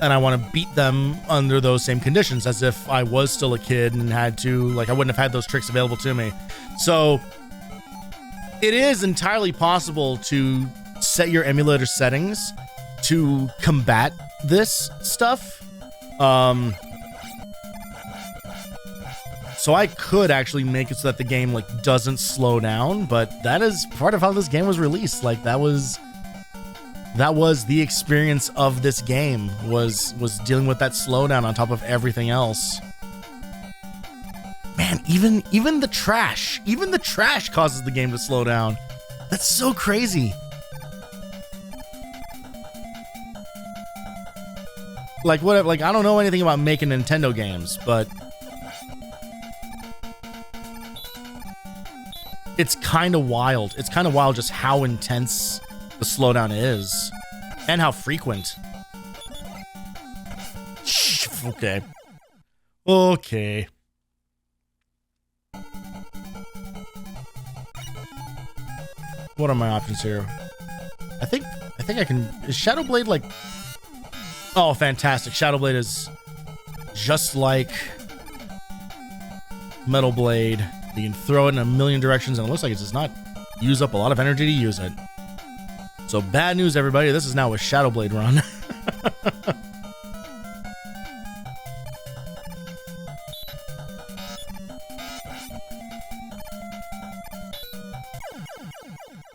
And I want to beat them under those same conditions as if I was still a kid and had to, like, I wouldn't have had those tricks available to me. So it is entirely possible to set your emulator settings to combat this stuff. So I could actually make it so that the game like doesn't slow down, but that is part of how this game was released. Like that was the experience of this game was dealing with that slowdown on top of everything else. Man, even the trash causes the game to slow down. That's so crazy. Like what? Like I don't know anything about making Nintendo games, but it's kind of wild. It's kind of wild just how intense the slowdown is and how frequent. Okay. What are my options here? I think I can. Is Shadow Blade like? Oh, fantastic! Shadow Blade is just like Metal Blade. You can throw it in a million directions, and it looks like it does not use up a lot of energy to use it. So bad news, everybody. This is now a Shadow Blade run.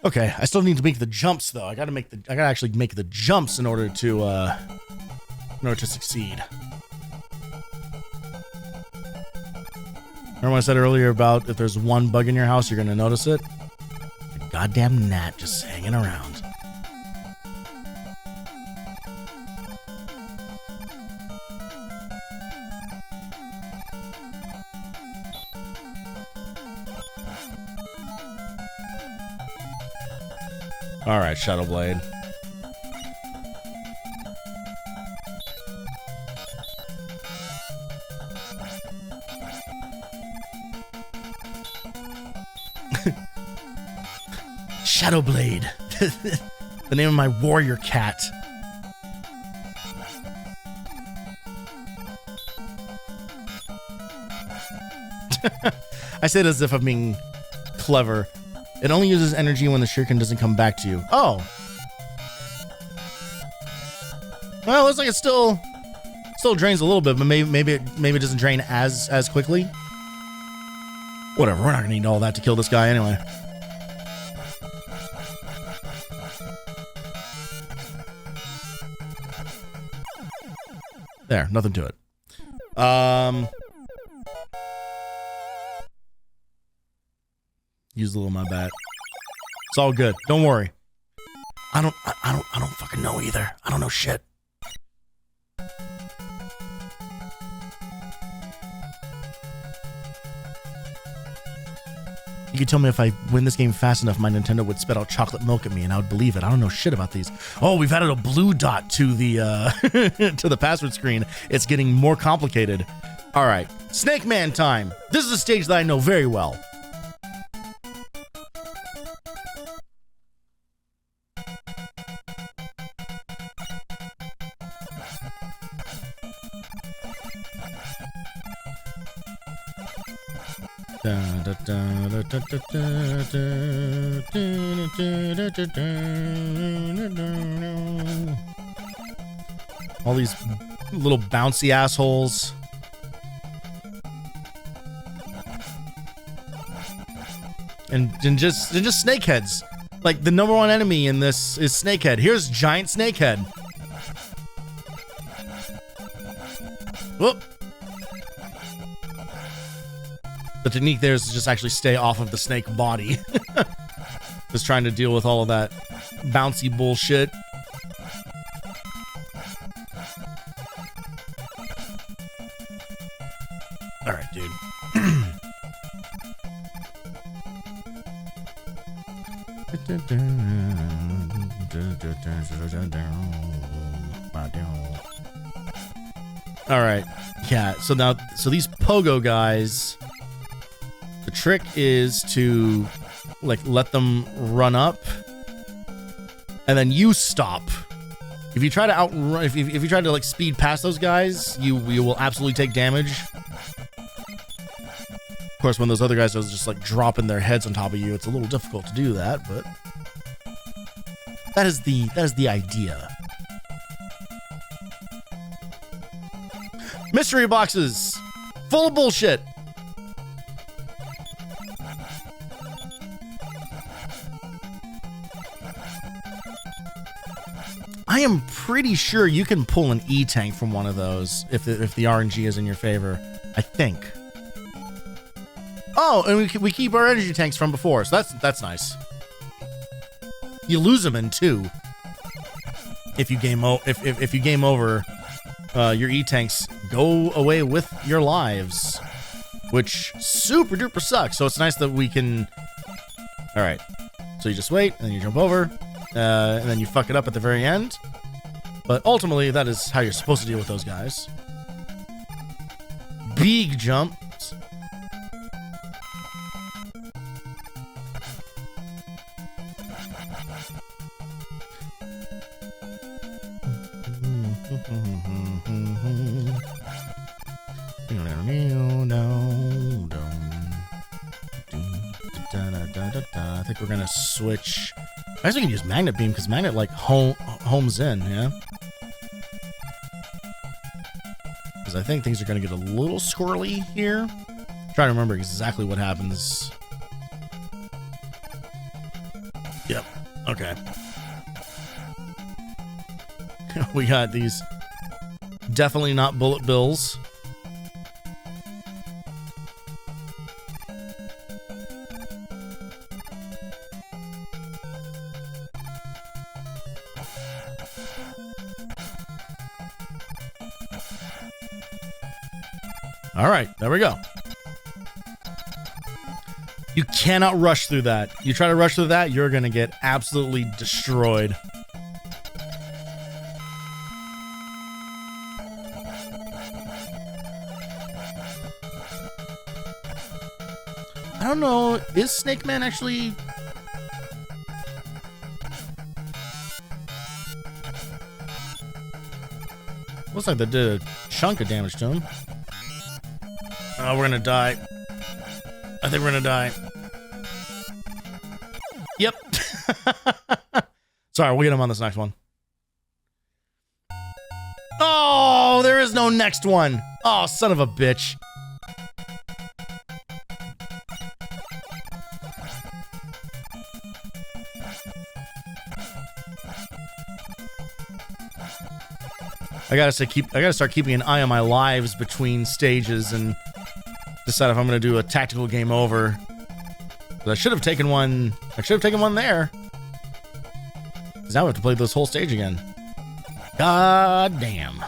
Okay, I still need to make the jumps though. I gotta actually make the jumps in order to succeed. Remember what I said earlier about if there's one bug in your house, you're gonna notice it? A goddamn gnat just hanging around. All right, Shadow Blade. Shadow Blade. The name of my warrior cat. I say it as if I'm being clever. It only uses energy when the shuriken doesn't come back to you. Oh. Well, it looks like it still drains a little bit, but maybe it doesn't drain as quickly. Whatever, we're not gonna need all that to kill this guy anyway. There, nothing to it. Use a little of my bat. It's all good. Don't worry. I don't fucking know either. I don't know shit. You could tell me if I win this game fast enough, my Nintendo would spit out chocolate milk at me, and I would believe it. I don't know shit about these. Oh, we've added a blue dot to the to the password screen. It's getting more complicated. All right, Snake Man time. This is a stage that I know very well. All these little bouncy assholes. And just snakeheads. Like the number one enemy in this is Snakehead. Here's giant Snakehead. Whoop. The technique there is to just actually stay off of the snake body. Just trying to deal with all of that bouncy bullshit. All right, dude. All right. Yeah. So these pogo guys, the trick is to like let them run up and then you stop. If you try to outrun, if you try to like speed past those guys, you will absolutely take damage. Of course, when those other guys are just like dropping their heads on top of you, it's a little difficult to do that, but that is the idea. Mystery boxes full of bullshit. I am pretty sure you can pull an E-tank from one of those if the RNG is in your favor. I think. Oh, and we keep our energy tanks from before, so that's nice. You lose them in 2 if you game over. Your E-tanks go away with your lives, which super duper sucks. So it's nice that we can. All right, so you just wait and then you jump over, and then you fuck it up at the very end. But ultimately, that is how you're supposed to deal with those guys. Big jumps. I think we're gonna switch. I guess we can use magnet beam because magnet like homes in, yeah. Because I think things are gonna get a little squirrely here. I'm trying to remember exactly what happens. Yep. Okay. We got these definitely not bullet bills. All right, there we go. You cannot rush through that. You try to rush through that, you're going to get absolutely destroyed. I don't know, is Snake Man actually... Looks like they did a chunk of damage to him. Oh, we're gonna die. I think we're gonna die. Yep. Sorry, we'll get him on this next one. Oh, there is no next one. Oh, son of a bitch. I gotta start keeping an eye on my lives between stages and decide if I'm gonna do a tactical game over. But I should have taken one. I should have taken one there. Because now we have to play this whole stage again. God damn.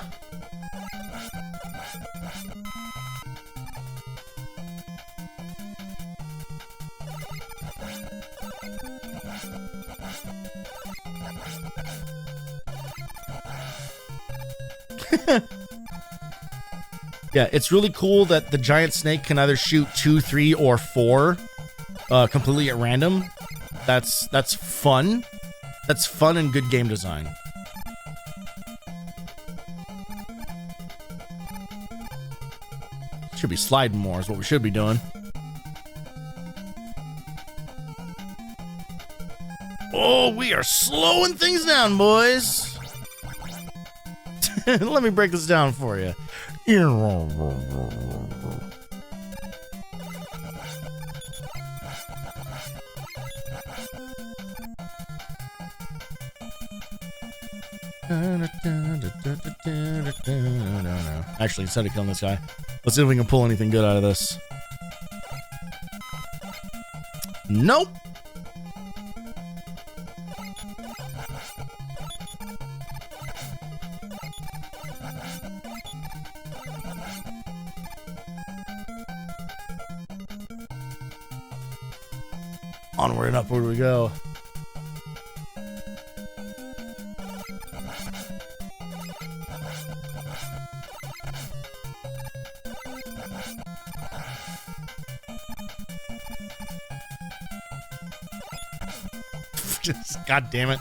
Yeah, it's really cool that the giant snake can either shoot 2, 3, or 4 completely at random. That's fun. That's fun and good game design. Should be sliding more is what we should be doing. Oh, we are slowing things down, boys. Let me break this down for you. Actually, instead of killing this guy, let's see if we can pull anything good out of this. Nope. Onward and upward we go. Just, God damn it.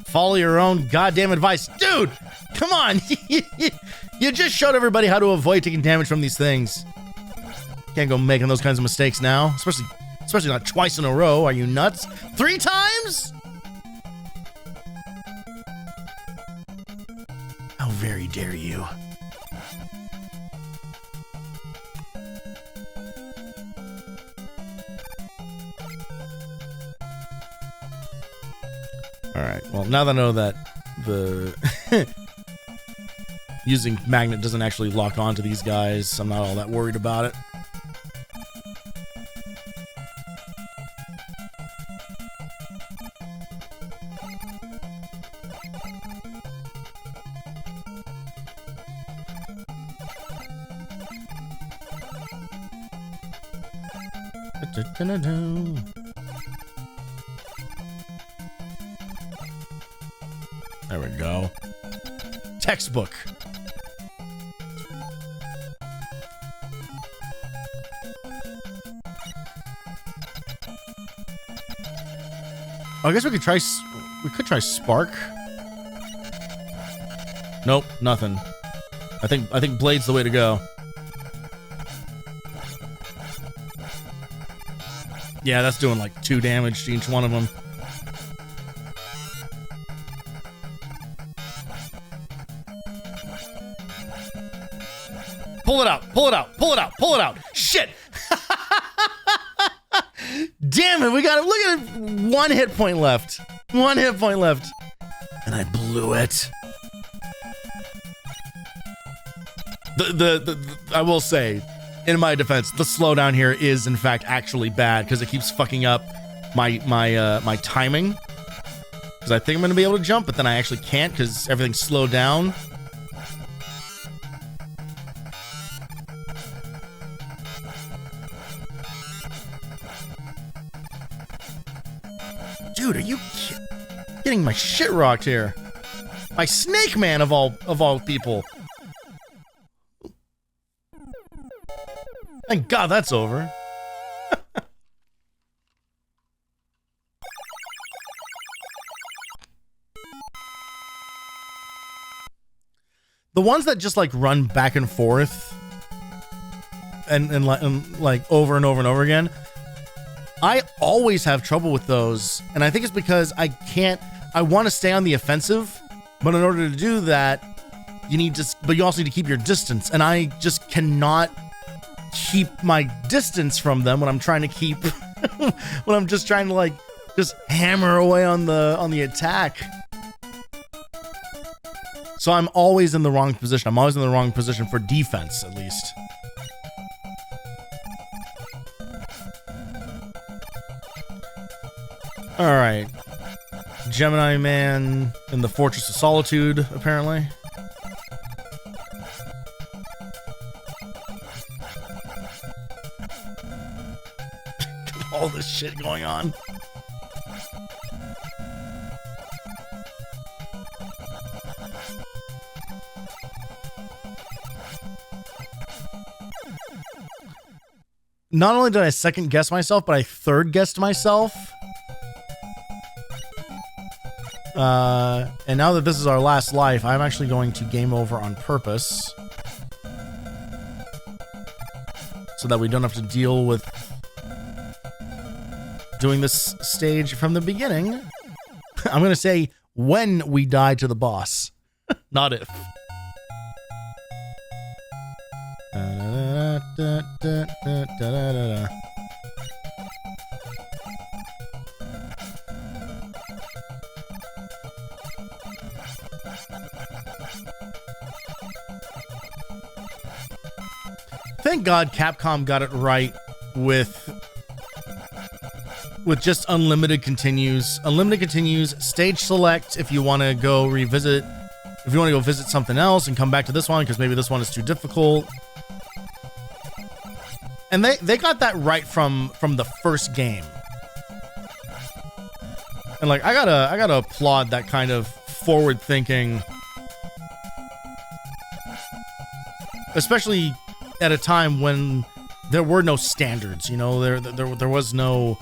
Follow your own goddamn advice. Dude, come on. You just showed everybody how to avoid taking damage from these things. Can't go making those kinds of mistakes now. Especially not twice in a row. Are you nuts? 3 times? How very dare you. Alright, well, now that I know that the using magnet doesn't actually lock onto these guys, I'm not all that worried about it. There we go. Textbook. Oh, I guess we could try spark. Nope, nothing. I think blade's the way to go. Yeah, that's doing like 2 damage to each one of them. Pull it out, pull it out, pull it out, pull it out. Shit. Damn it, we got it. Look at it. 1 hit point left. 1 hit point left. And I blew it. I will say, in my defense, the slowdown here is in fact actually bad because it keeps fucking up my timing. Because I think I'm gonna be able to jump, but then I actually can't because everything's slowed down. Dude, are you getting my shit rocked here? My Snake Man of all people. Thank God that's over. The ones that just like run back and forth and like over and over and over again, I always have trouble with those, and I think it's because I want to stay on the offensive, but in order to do that, but you also need to keep your distance, and I just cannot keep my distance from them when I'm trying to keep, when I'm just trying to like, just hammer away on the attack. So I'm always in the wrong position. I'm always in the wrong position for defense, at least. Alright. Gemini Man in the Fortress of Solitude, apparently. All this shit going on. Not only did I second guess myself, but I third guessed myself. And now that this is our last life, I'm actually going to game over on purpose. So that we don't have to deal with doing this stage from the beginning. I'm going to say when we die to the boss, not if. Thank God Capcom got it right with just unlimited continues. Unlimited continues, stage select if you want to go revisit, if you want to go visit something else and come back to this one because maybe this one is too difficult. And they got that right from the first game. And like I gotta applaud that kind of forward thinking, especially at a time when there were no standards, you know, there was no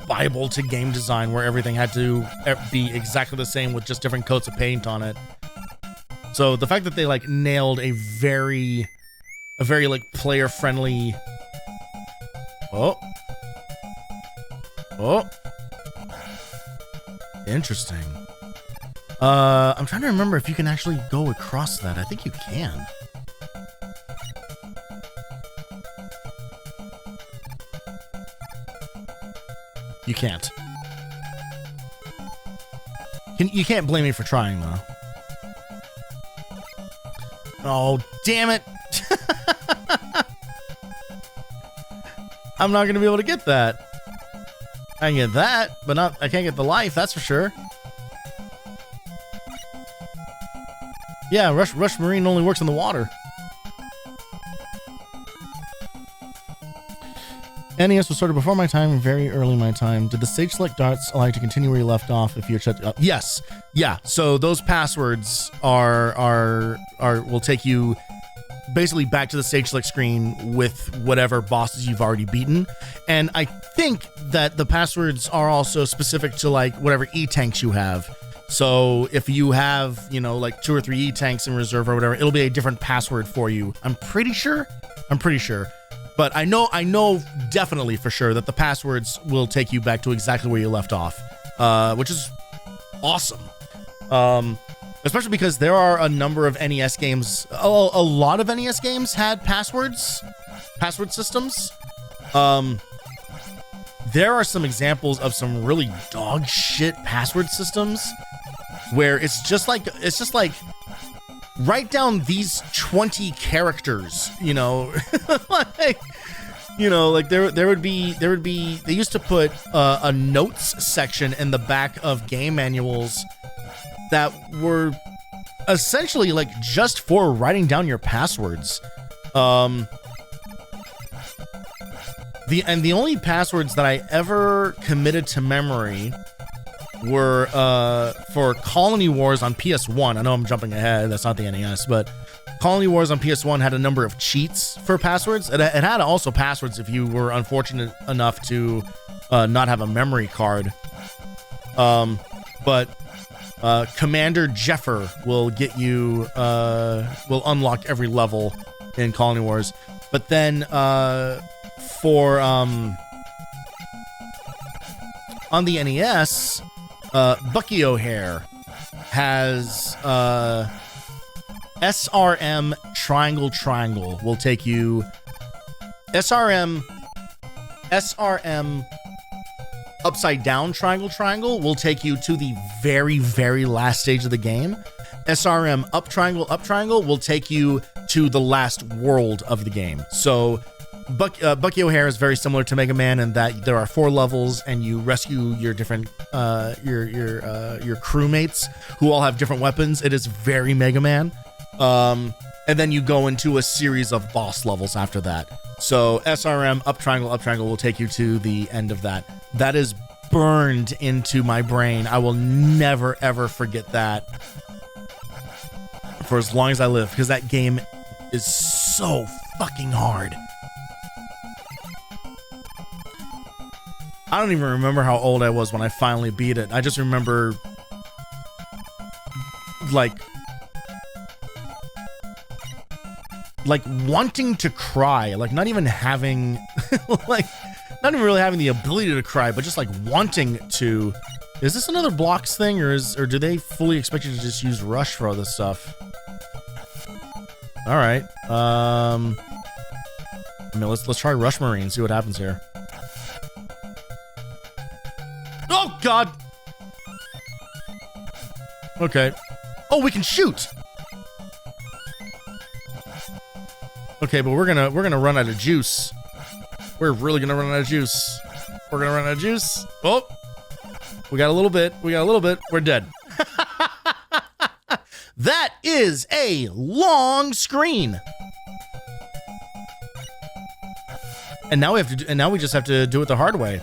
Bible to game design where everything had to be exactly the same with just different coats of paint on it. So the fact that they like nailed a very like player friendly. Oh, interesting. I'm trying to remember if you can actually go across that. I think you can. You can't. You can't blame me for trying, though. Oh, damn it. I'm not going to be able to get that. I can get that, but I can't get the life, that's for sure. Yeah, Rush Marine only works in the water. NES was started before my time and very early my time. Did the stage select darts allow you to continue where you left off if you're shut up? Yes. Yeah. So those passwords will take you basically back to the stage select screen with whatever bosses you've already beaten. And I think that the passwords are also specific to like whatever E-tanks you have. So if you have, you know, like 2 or 3 E-tanks in reserve or whatever, it'll be a different password for you. I'm pretty sure. But I know definitely for sure that the passwords will take you back to exactly where you left off, which is awesome. Especially because there are a number of NES games, a lot of NES games had password systems. There are some examples of some really dog shit password systems where it's just like write down these 20 characters, you know, like, you know, like there would be, they used to put a notes section in the back of game manuals that were essentially like just for writing down your passwords. The only passwords that I ever committed to memory were for Colony Wars on PS1. I know I'm jumping ahead. That's not the NES, but Colony Wars on PS1 had a number of cheats for passwords. It had also passwords if you were unfortunate enough to not have a memory card. But Commander Jeffer will get you, will unlock every level in Colony Wars. But then for on the NES, Bucky O'Hare has SRM triangle will take you SRM upside down triangle will take you to the very, very last stage of the game. SRM up triangle will take you to the last world of the game. So Bucky O'Hare is very similar to Mega Man in that there are 4 levels and you rescue your different your crewmates who all have different weapons. It is very Mega Man. And then you go into a series of boss levels after that. So SRM up triangle will take you to the end of that. That is burned into my brain. I will never ever forget that for as long as I live, because that game is so fucking hard. I don't even remember how old I was when I finally beat it. I just remember like wanting to cry, like not even having like not even really having the ability to cry, but just like wanting to. Is this another blocks thing, or do they fully expect you to just use Rush for all this stuff? All right. I mean, let's try Rush Marine, see what happens here. Oh God. Okay. Oh, we can shoot. Okay, but we're gonna run out of juice. We're really gonna run out of juice. We're gonna run out of juice. Oh, we got a little bit. We're dead. That is a long screen. And now we have to. And now we just have to do it the hard way.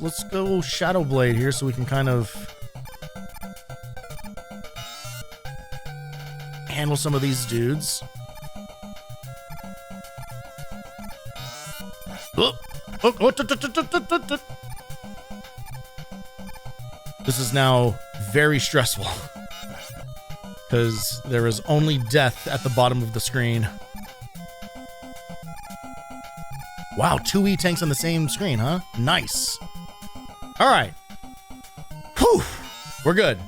Let's go Shadow Blade here so we can kind of handle some of these dudes. This is now very stressful because there is only death at the bottom of the screen. Wow, 2 E-tanks on the same screen, huh? Nice. All right. Whew. We're good.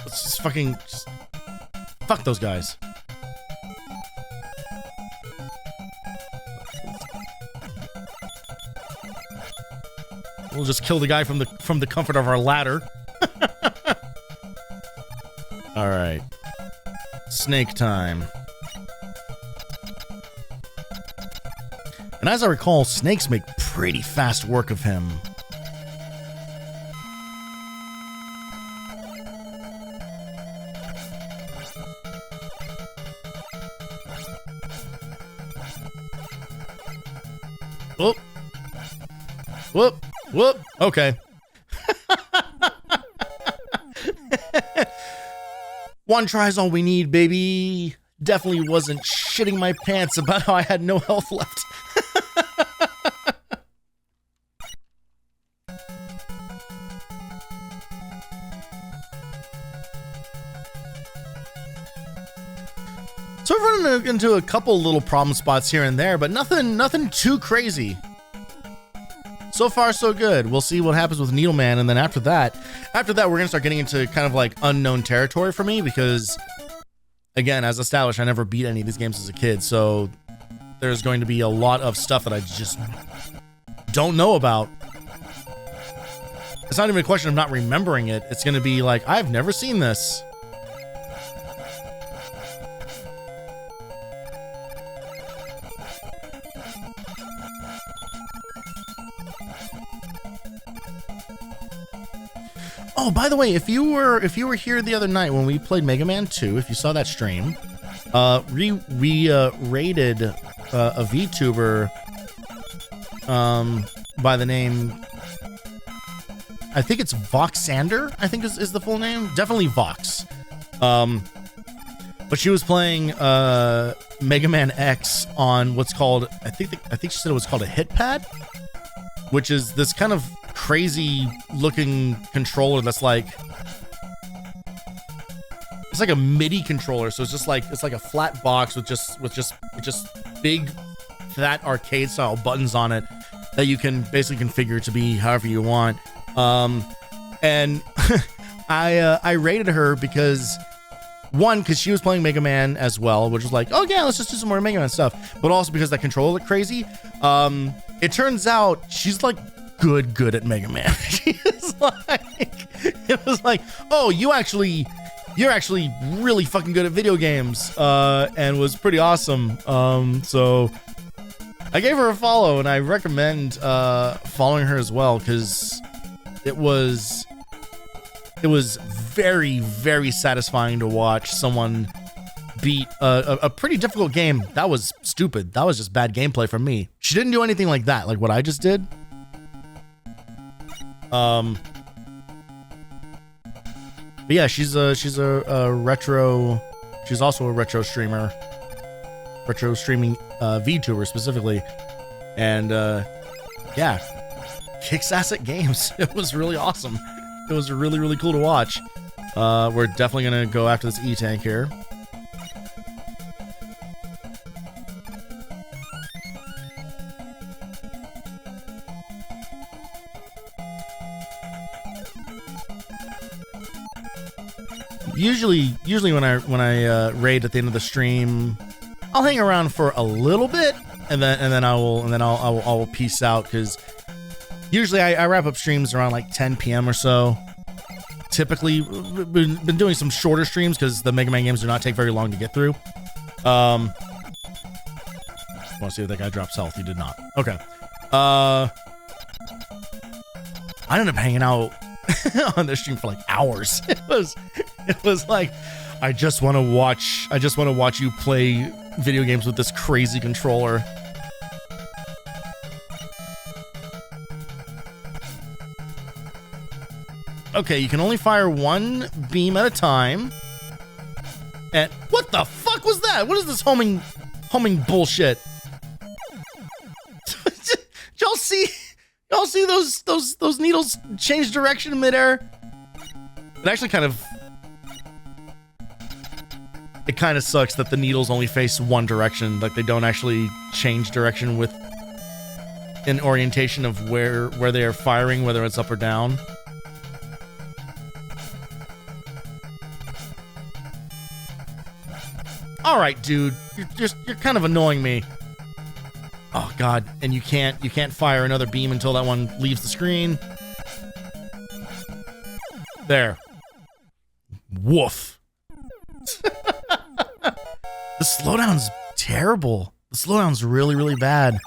Let's just fuck those guys. We'll just kill the guy from the comfort of our ladder. All right. Snake time. And as I recall, snakes make pretty fast work of him. Whoop. Whoop. Whoop. Okay. One try's all we need, baby. Definitely wasn't shitting my pants about how I had no health left. So I've run into a couple little problem spots here and there, but nothing too crazy. So far, so good. We'll see what happens with Needleman, and then after that, we're gonna start getting into kind of like unknown territory for me because, again, as established, I never beat any of these games as a kid, so there's going to be a lot of stuff that I just don't know about. It's not even a question of not remembering it. It's gonna be like, I've never seen this. Oh, by the way, if you were here the other night when we played Mega Man 2, if you saw that stream, we raided a VTuber by the name, I think it's Voxander, I think is the full name. Definitely Vox. But she was playing Mega Man X on what's called, I think she said it was called a hit pad, which is this kind of crazy looking controller that's like, it's like a MIDI controller, so it's like a flat box with just big fat arcade style buttons on it that you can basically configure to be however you want. And I rated her because she was playing Mega Man as well, which was like, oh yeah, let's just do some more Mega Man stuff, but also because that controller looked crazy. It turns out she's like good at Mega Man. She's like, it was like, oh, you're actually really fucking good at video games, and was pretty awesome. So I gave her a follow, and I recommend following her as well, because it was very, very satisfying to watch someone beat a pretty difficult game. That was stupid. That was just bad gameplay from me. She didn't do anything like that, like what I just did. But yeah, she's a retro. She's also a retro streamer, retro streaming VTuber specifically, and yeah, kicks ass at games. It was really awesome. It was really, really cool to watch. We're definitely gonna go after this E-tank here. Usually when I raid at the end of the stream, I'll hang around for a little bit, and then I'll peace out, because usually I wrap up streams around like 10 p.m. or so. Typically, been doing some shorter streams because the Mega Man games do not take very long to get through. Want to see if that guy drops health? He did not. Okay. I ended up hanging out on the stream for like hours. It was like, I just want to watch you play video games with this crazy controller. Okay, you can only fire one beam at a time. And what the fuck was that? What is this homing bullshit? Y'all see those needles change direction in midair? It actually kind of sucks that the needles only face one direction. Like they don't actually change direction with an orientation of where they are firing, whether it's up or down. All right, dude, you're kind of annoying me. Oh god, and you can't fire another beam until that one leaves the screen. There. Woof. The slowdown's terrible. The slowdown's really, really bad.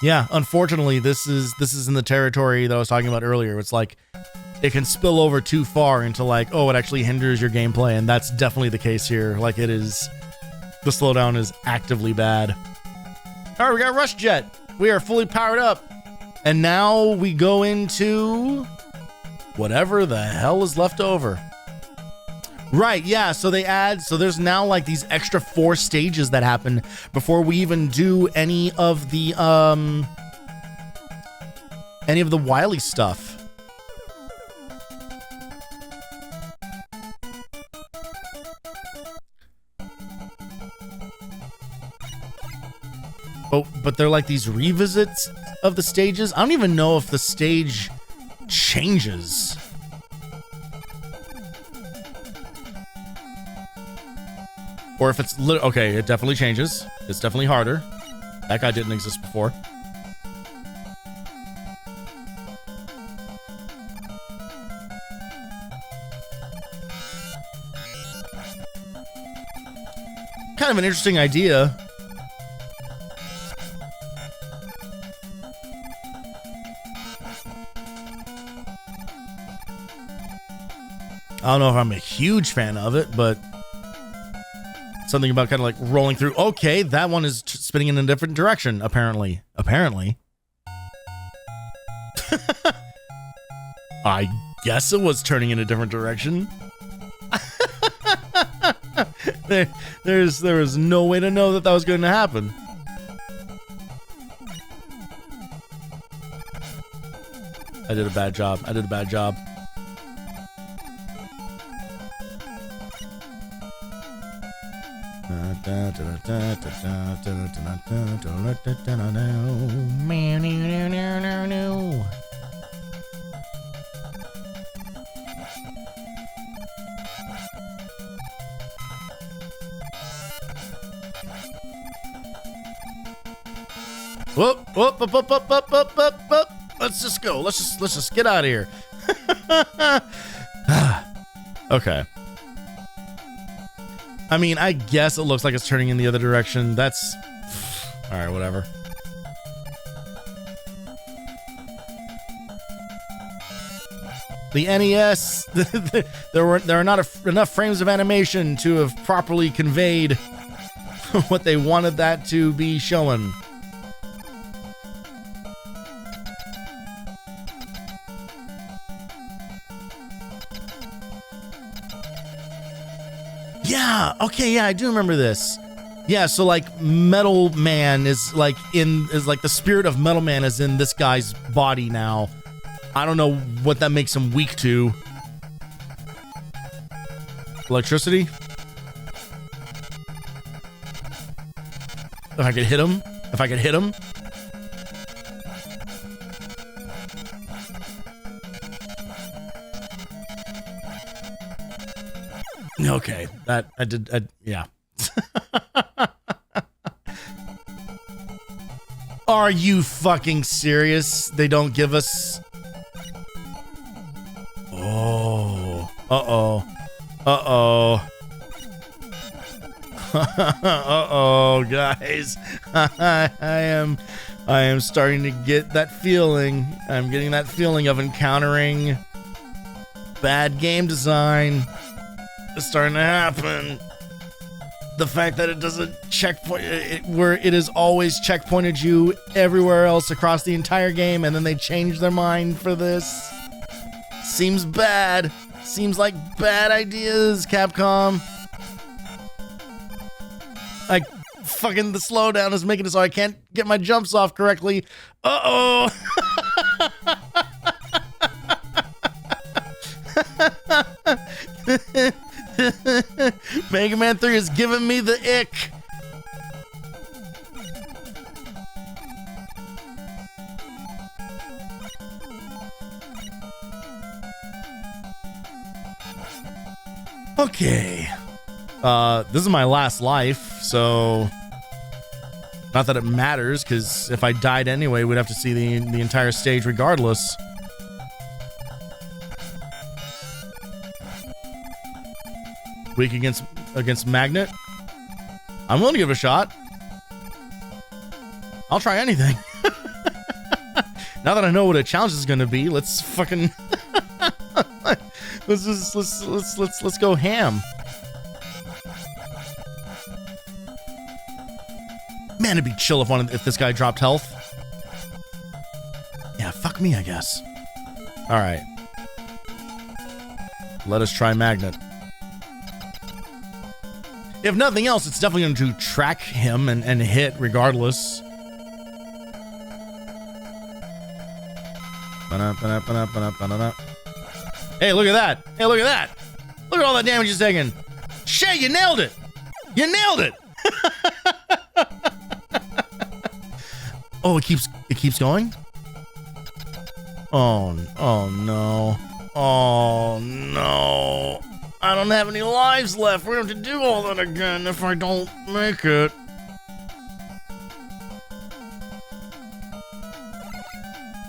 Yeah, unfortunately, this is in the territory that I was talking about earlier. It's like it can spill over too far into like, oh, it actually hinders your gameplay, and that's definitely the case here. Like it is, the slowdown is actively bad. All right, we got Rush Jet. We are fully powered up, and now we go into whatever the hell is left over. Right, yeah, so there's now like these extra 4 stages that happen before we even do any of the Wily stuff. Oh, but they're like these revisits of the stages. I don't even know if the stage changes. Or if it's okay, it definitely changes. It's definitely harder. That guy didn't exist before. Kind of an interesting idea. I don't know if I'm a huge fan of it, but something about kind of like rolling through. Okay, that one is spinning in a different direction, apparently. I guess it was turning in a different direction. There was no way to know that was going to happen. I did a bad job. Whoop. Let's just go. Let's just get out of here. Okay. I mean, I guess it looks like it's turning in the other direction. That's all right, whatever. The NES, there are not enough frames of animation to have properly conveyed what they wanted that to be showing. Yeah, okay, yeah, I do remember this. Yeah, so like Metal Man is like the spirit of Metal Man is in this guy's body now. I don't know what that makes him weak to. Electricity? If I could hit him? Okay, yeah. Are you fucking serious? They don't give us... Oh. Uh-oh. Uh-oh, guys. I am starting to get that feeling. I'm getting that feeling of encountering bad game design. It's starting to happen. the fact that it doesn't checkpoint, where it has always checkpointed you everywhere else across the entire game, and then they changed their mind for this. Seems bad. Seems like bad ideas, Capcom. Like, fucking the slowdown is making it so I can't get my jumps off correctly. Uh-oh. Mega Man 3 is giving me the ick. Okay. This is my last life, so not that it matters, because if I died anyway, we'd have to see the entire stage regardless. Weak against Magnet. I'm willing to give it a shot. I'll try anything. Now that I know what a challenge is going to be, let's fucking let's go ham. Man, it'd be chill if this guy dropped health. Yeah, fuck me, I guess. All right. Let us try Magnet. If nothing else, it's definitely going to track him and hit regardless. Hey, look at that. Hey, look at that. Look at all that damage he's taking. Shay, you nailed it. You nailed it. Oh, it keeps going? Oh no. Oh no. I don't have any lives left. We're gonna have to do all that again if I don't make it.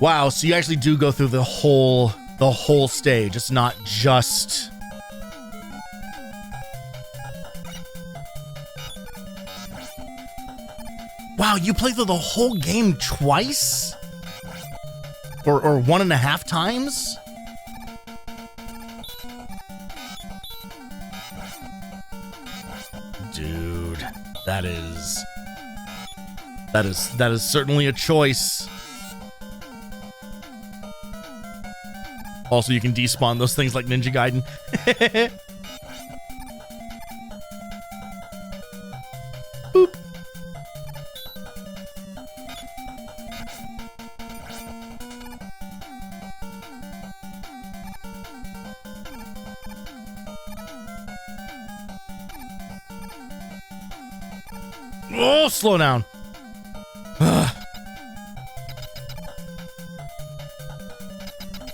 Wow, so you actually do go through the whole stage. It's not just... Wow, you play through the whole game twice? Or 1.5 times? Dude, that is certainly a choice. Also, you can despawn those things like Ninja Gaiden. Boop. Oh, slow down.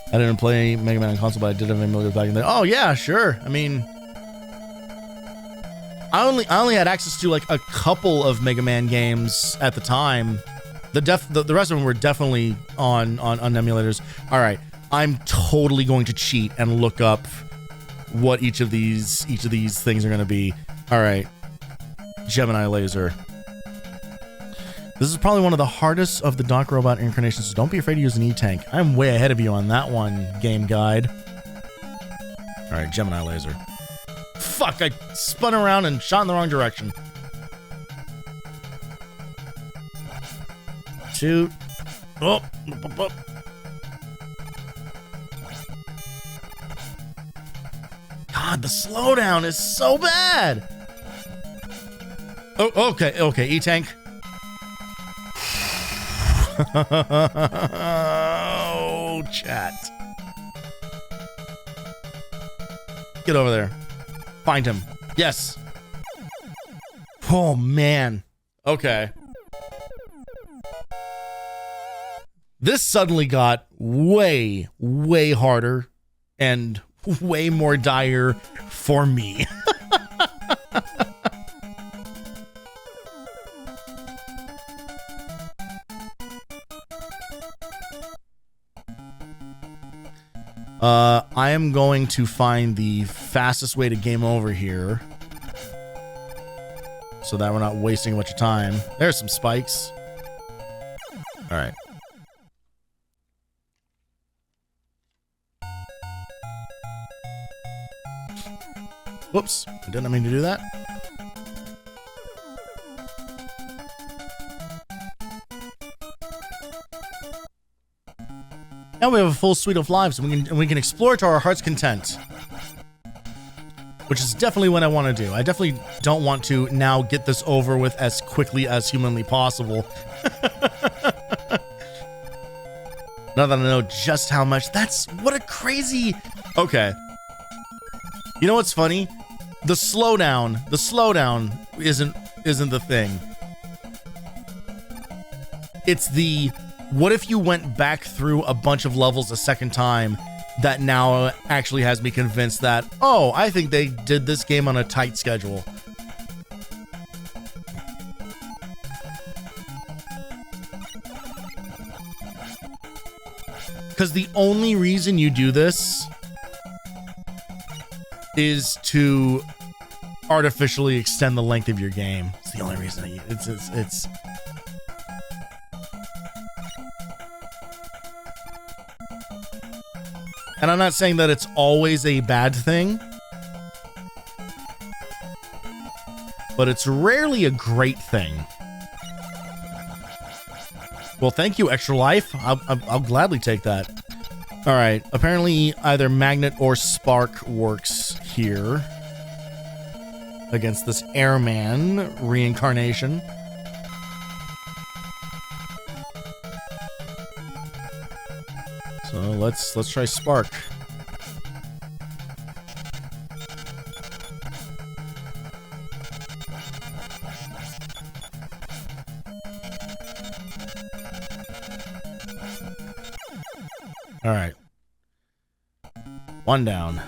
I didn't play Mega Man on console, but I did have a million back in there. Oh yeah, sure. I mean, I only had access to like a couple of Mega Man games at the time. The rest of them were definitely on emulators. All right, I'm totally going to cheat and look up what each of these things are going to be. All right, Gemini Laser. This is probably one of the hardest of the Doc Robot incarnations, so don't be afraid to use an E-Tank. I'm way ahead of you on that one, game guide. Alright, Gemini Laser. Fuck, I spun around and shot in the wrong direction. Shoot. Oh. God, the slowdown is so bad. Oh, okay, E-Tank. Oh, chat. Get over there. Find him. Yes. Oh, man. Okay. This suddenly got way, way harder and way more dire for me. I am going to find the fastest way to game over here so that we're not wasting a bunch of time. There's some spikes. All right. Whoops. I didn't mean to do that. Now we have a full suite of lives, and we can explore to our heart's content. Which is definitely what I want to do. I definitely don't want to now get this over with as quickly as humanly possible. Now that I know just how much, what a crazy... Okay. You know what's funny? The slowdown isn't the thing. It's the, what if you went back through a bunch of levels a second time that now actually has me convinced that, oh, I think they did this game on a tight schedule. Because the only reason you do this is to artificially extend the length of your game. It's the only reason. It's and I'm not saying that it's always a bad thing, but it's rarely a great thing. Well, thank you, Extra Life. I'll gladly take that. All right. Apparently, either Magnet or Spark works here against this Airman reincarnation. So let's try Spark. All right. One down.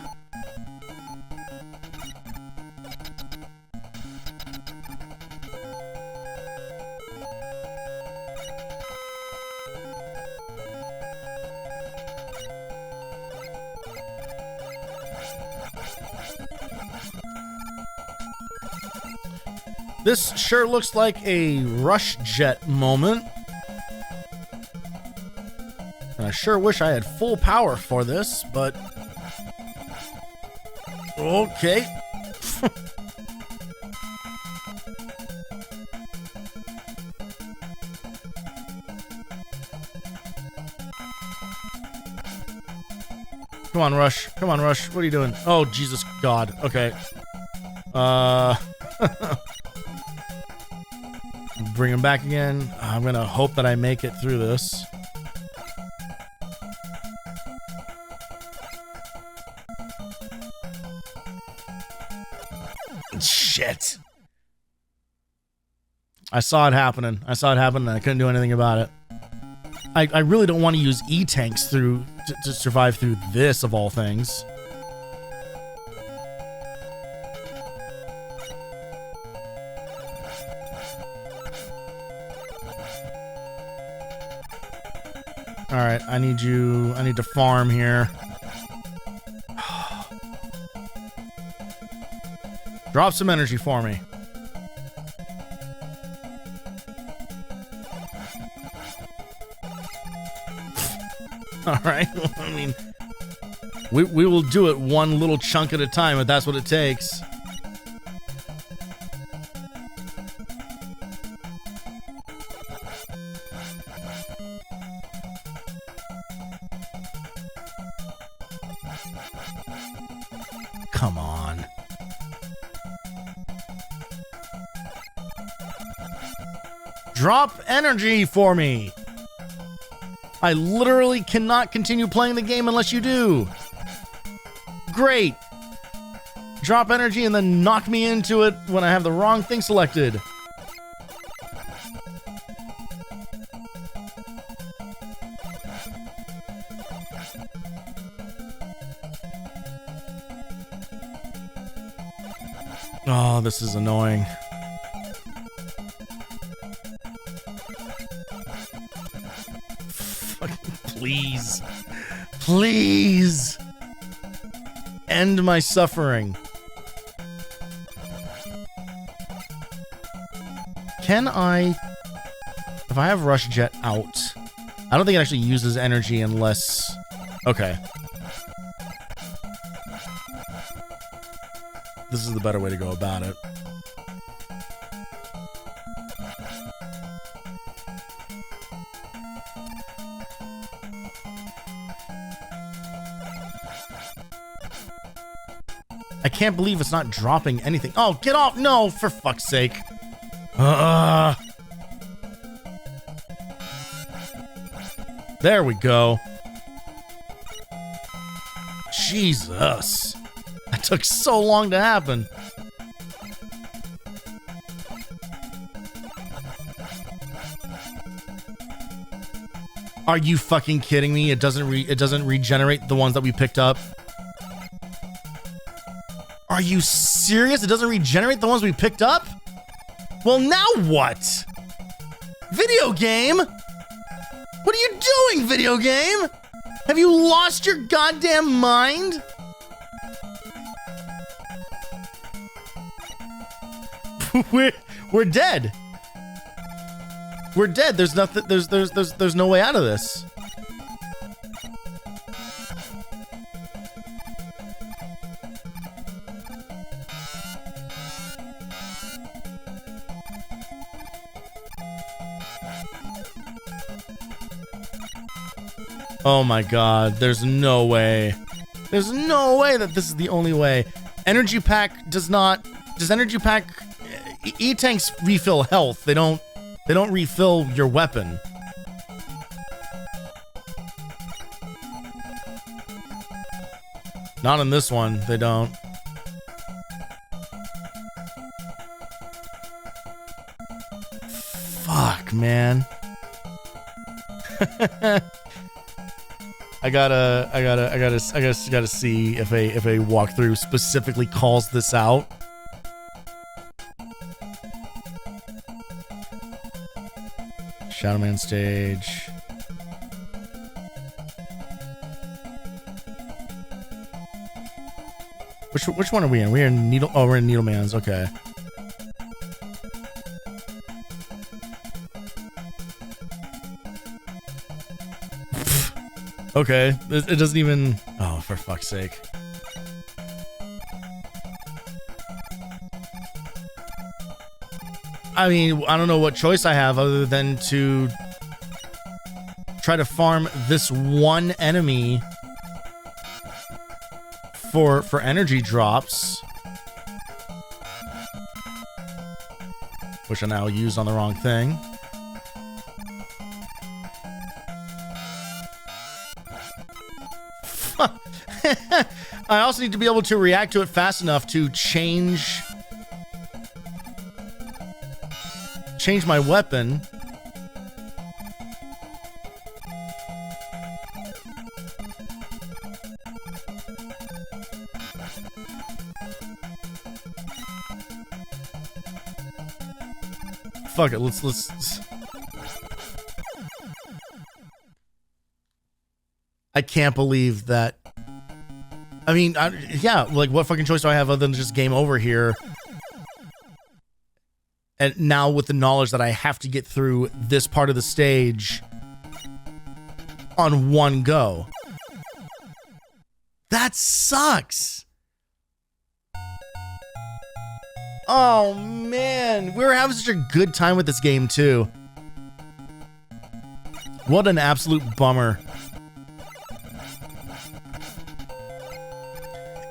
This sure looks like a rush jet moment. And I sure wish I had full power for this, but... Okay. Come on, Rush. Come on, Rush. What are you doing? Oh, Jesus God. Okay. Bring him back again. I'm gonna hope that I make it through this. Shit. I saw it happening. I saw it happen and I couldn't do anything about it. I really don't want to use E-tanks to survive through this, of all things. All right, I need to farm here. Drop some energy for me. All right. I mean, we will do it one little chunk at a time if that's what it takes. Come on. Drop energy for me. I literally cannot continue playing the game unless you do. Great. Drop energy and then knock me into it when I have the wrong thing selected. Oh, this is annoying. Please. Please. End my suffering. Can I... If I have Rush Jet out... I don't think it actually uses energy unless... Okay. This is the better way to go about it. I can't believe it's not dropping anything. Oh, get off. No, for fuck's sake. There we go. Jesus. That took so long to happen. Are you fucking kidding me? It doesn't regenerate the ones that we picked up. Are you serious? It doesn't regenerate the ones we picked up? Well, now what? Video game? What are you doing, video game? Have you lost your goddamn mind? We're dead. We're dead. There's nothing. There's no way out of this. Oh my god, there's no way. There's no way that this is the only way. Energy pack does not... Does energy pack... E-tanks refill health. They don't refill your weapon. Not in this one, they don't. Fuck, man. I gotta see if a walkthrough specifically calls this out. Shadow Man stage. Which one are we in? We're in Needle. Oh, we're in Needleman's. Okay. Okay, it doesn't even... Oh, for fuck's sake. I mean, I don't know what choice I have other than to try to farm this one enemy for energy drops, which I now used on the wrong thing. I also need to be able to react to it fast enough to change my weapon. Fuck it, let's I can't believe that. I mean, yeah, like what fucking choice do I have other than just game over here? And now with the knowledge that I have to get through this part of the stage on one go. That sucks. Oh man, we were having such a good time with this game too. What an absolute bummer.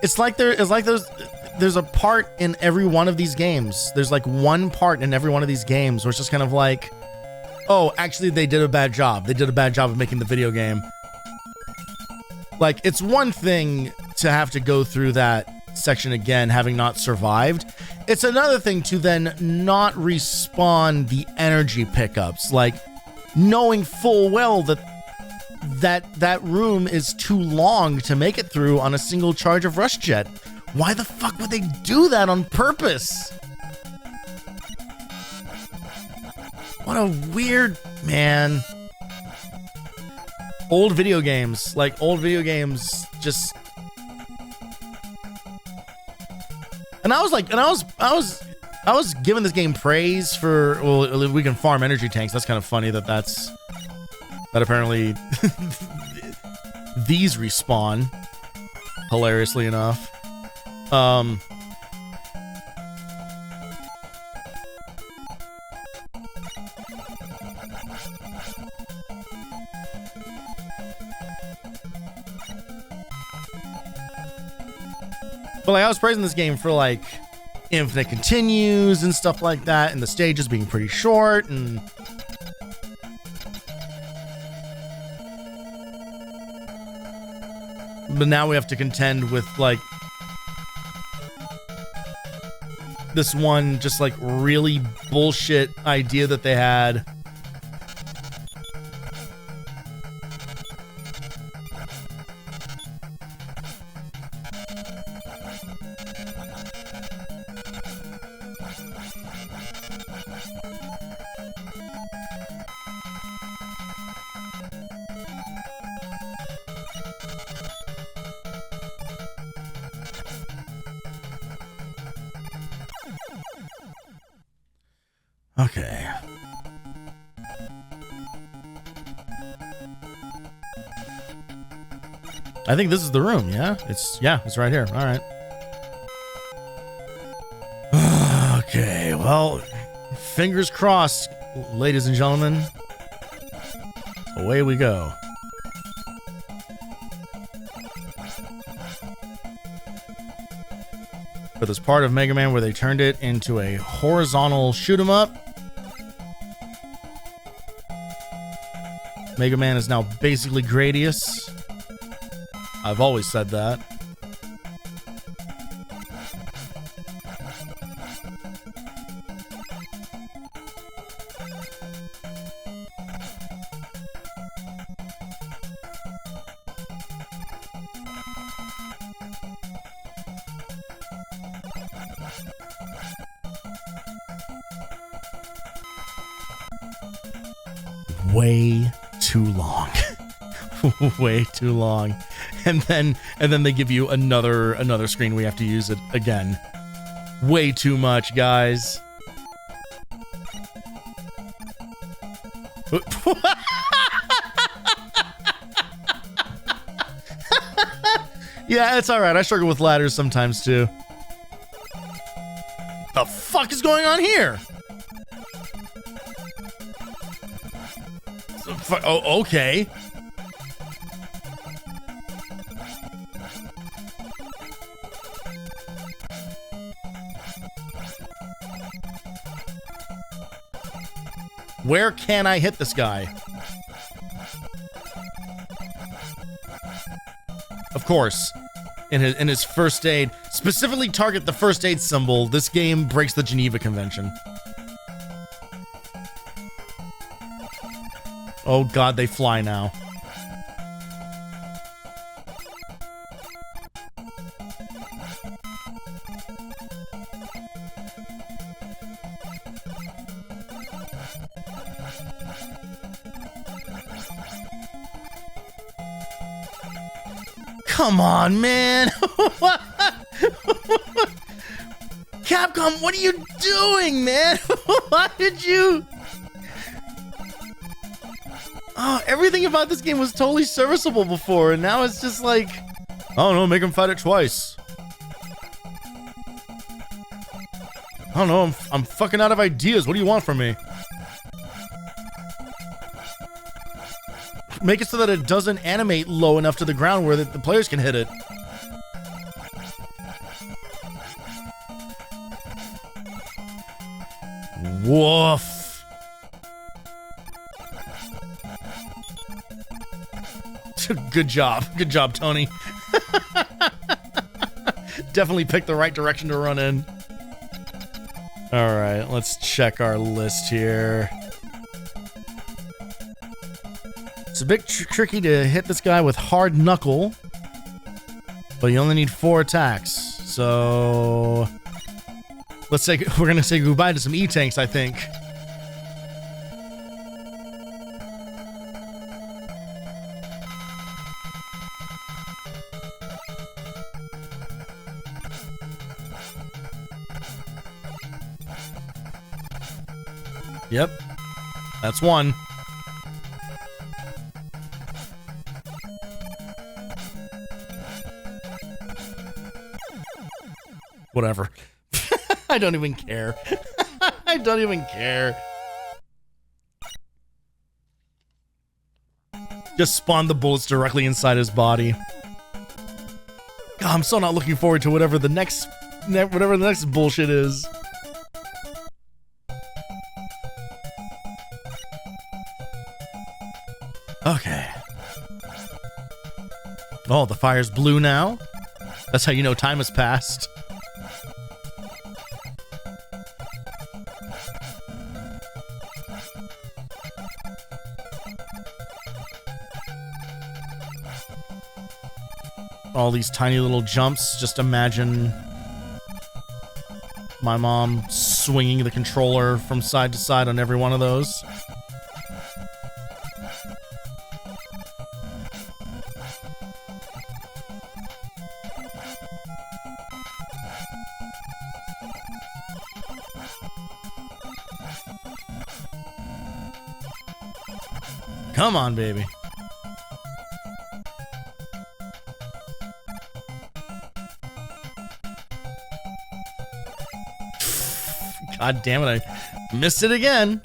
It's like there's a part in every one of these games. There's like one part in every one of these games where it's just kind of like, oh, actually they did a bad job. They did a bad job of making the video game. Like, it's one thing to have to go through that section again, having not survived. It's another thing to then not respawn the energy pickups, like knowing full well that room is too long to make it through on a single charge of rush jet. Why the fuck would they do that on purpose? What a weird, man. Old video games just... And I was giving this game praise for, well, we can farm energy tanks. That's kind of funny that apparently these respawn, hilariously enough. But like I was praising this game for like infinite continues and stuff like that, and the stages being pretty short, and but now we have to contend with like this one just like really bullshit idea that they had. Okay. I think this is the room, yeah? It's right here. All right. Okay, well, fingers crossed, ladies and gentlemen. Away we go. For this part of Mega Man where they turned it into a horizontal shoot 'em up. Mega Man is now basically Gradius. I've always said that. Way too long. Way too long. And then they give you another screen. We have to use it again. Way too much, guys. Yeah, it's all right. I struggle with ladders sometimes too. The fuck is going on here? Oh, okay. Where can I hit this guy? Of course, in his first aid, specifically target the first aid symbol. This game breaks the Geneva Convention. Oh god, they fly now. Come on, man. Capcom, what are you doing, man? Why did you... Oh, everything about this game was totally serviceable before, and now it's just like, I don't know, make him fight it twice. I don't know, I'm fucking out of ideas. What do you want from me? Make it so that it doesn't animate low enough to the ground where the players can hit it. Woof. Good job, Tony. Definitely picked the right direction to run in. All right, let's check our list here. It's a bit tricky to hit this guy with hard knuckle, but you only need 4 attacks. So let's say we're gonna say goodbye to some E-tanks, I think. Yep, that's one. Whatever. I don't even care. I don't even care. Just spawn the bullets directly inside his body. God, I'm so not looking forward to whatever the next bullshit is. Okay. Oh, the fire's blue now. That's how you know time has passed. All these tiny little jumps. Just imagine my mom swinging the controller from side to side on every one of those. Come on, baby. God damn it, I missed it again.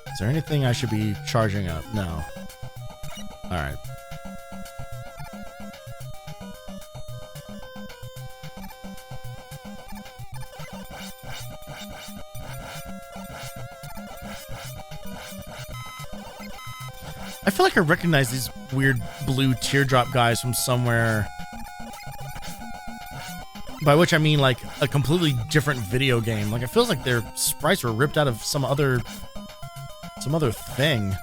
Is there anything I should be charging up? No. All right. I feel like I recognize these weird blue teardrop guys from somewhere. By which I mean like a completely different video game. Like it feels like their sprites were ripped out of some other thing.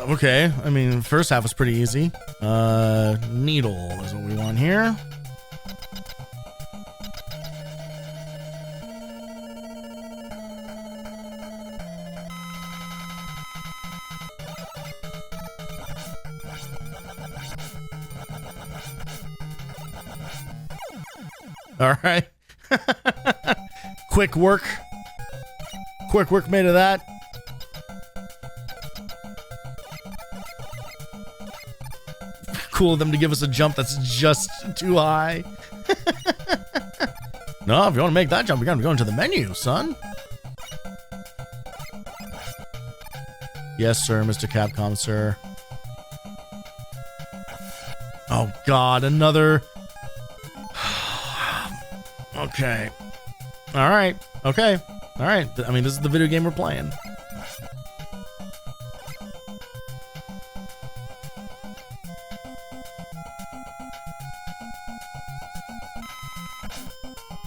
Okay, I mean, first half was pretty easy. Needle is what we want here. All right. Quick work made of that. Cool of them to give us a jump that's just too high. No, if you want to make that jump, you gotta go into the menu, son. Yes, sir, Mr. Capcom, sir. Oh, God, another... Okay. All right. Okay. All right. I mean, this is the video game we're playing.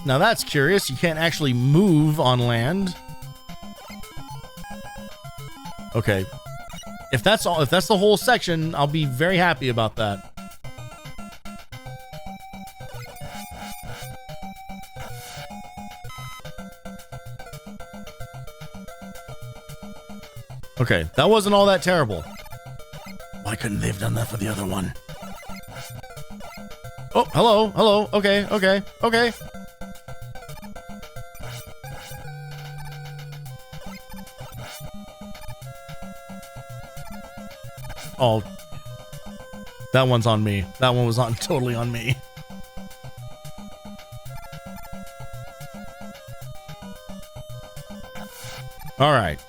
Now that's curious. You can't actually move on land. Okay. If that's all, if that's the whole section, I'll be very happy about that. Okay, that wasn't all that terrible. Why couldn't they have done that for the other one? Oh, hello, hello. Okay, okay, okay. Oh, that one's on me. That one was totally on me. All right.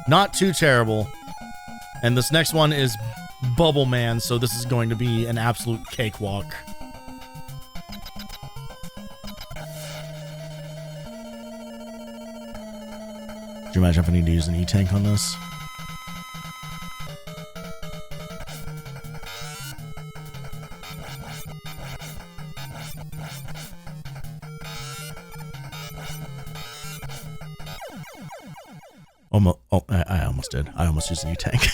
Not too terrible. And this next one is Bubble Man, so this is going to be an absolute cakewalk. Could you imagine if I need to use an E-Tank on this? I almost did. I almost used an E-Tank.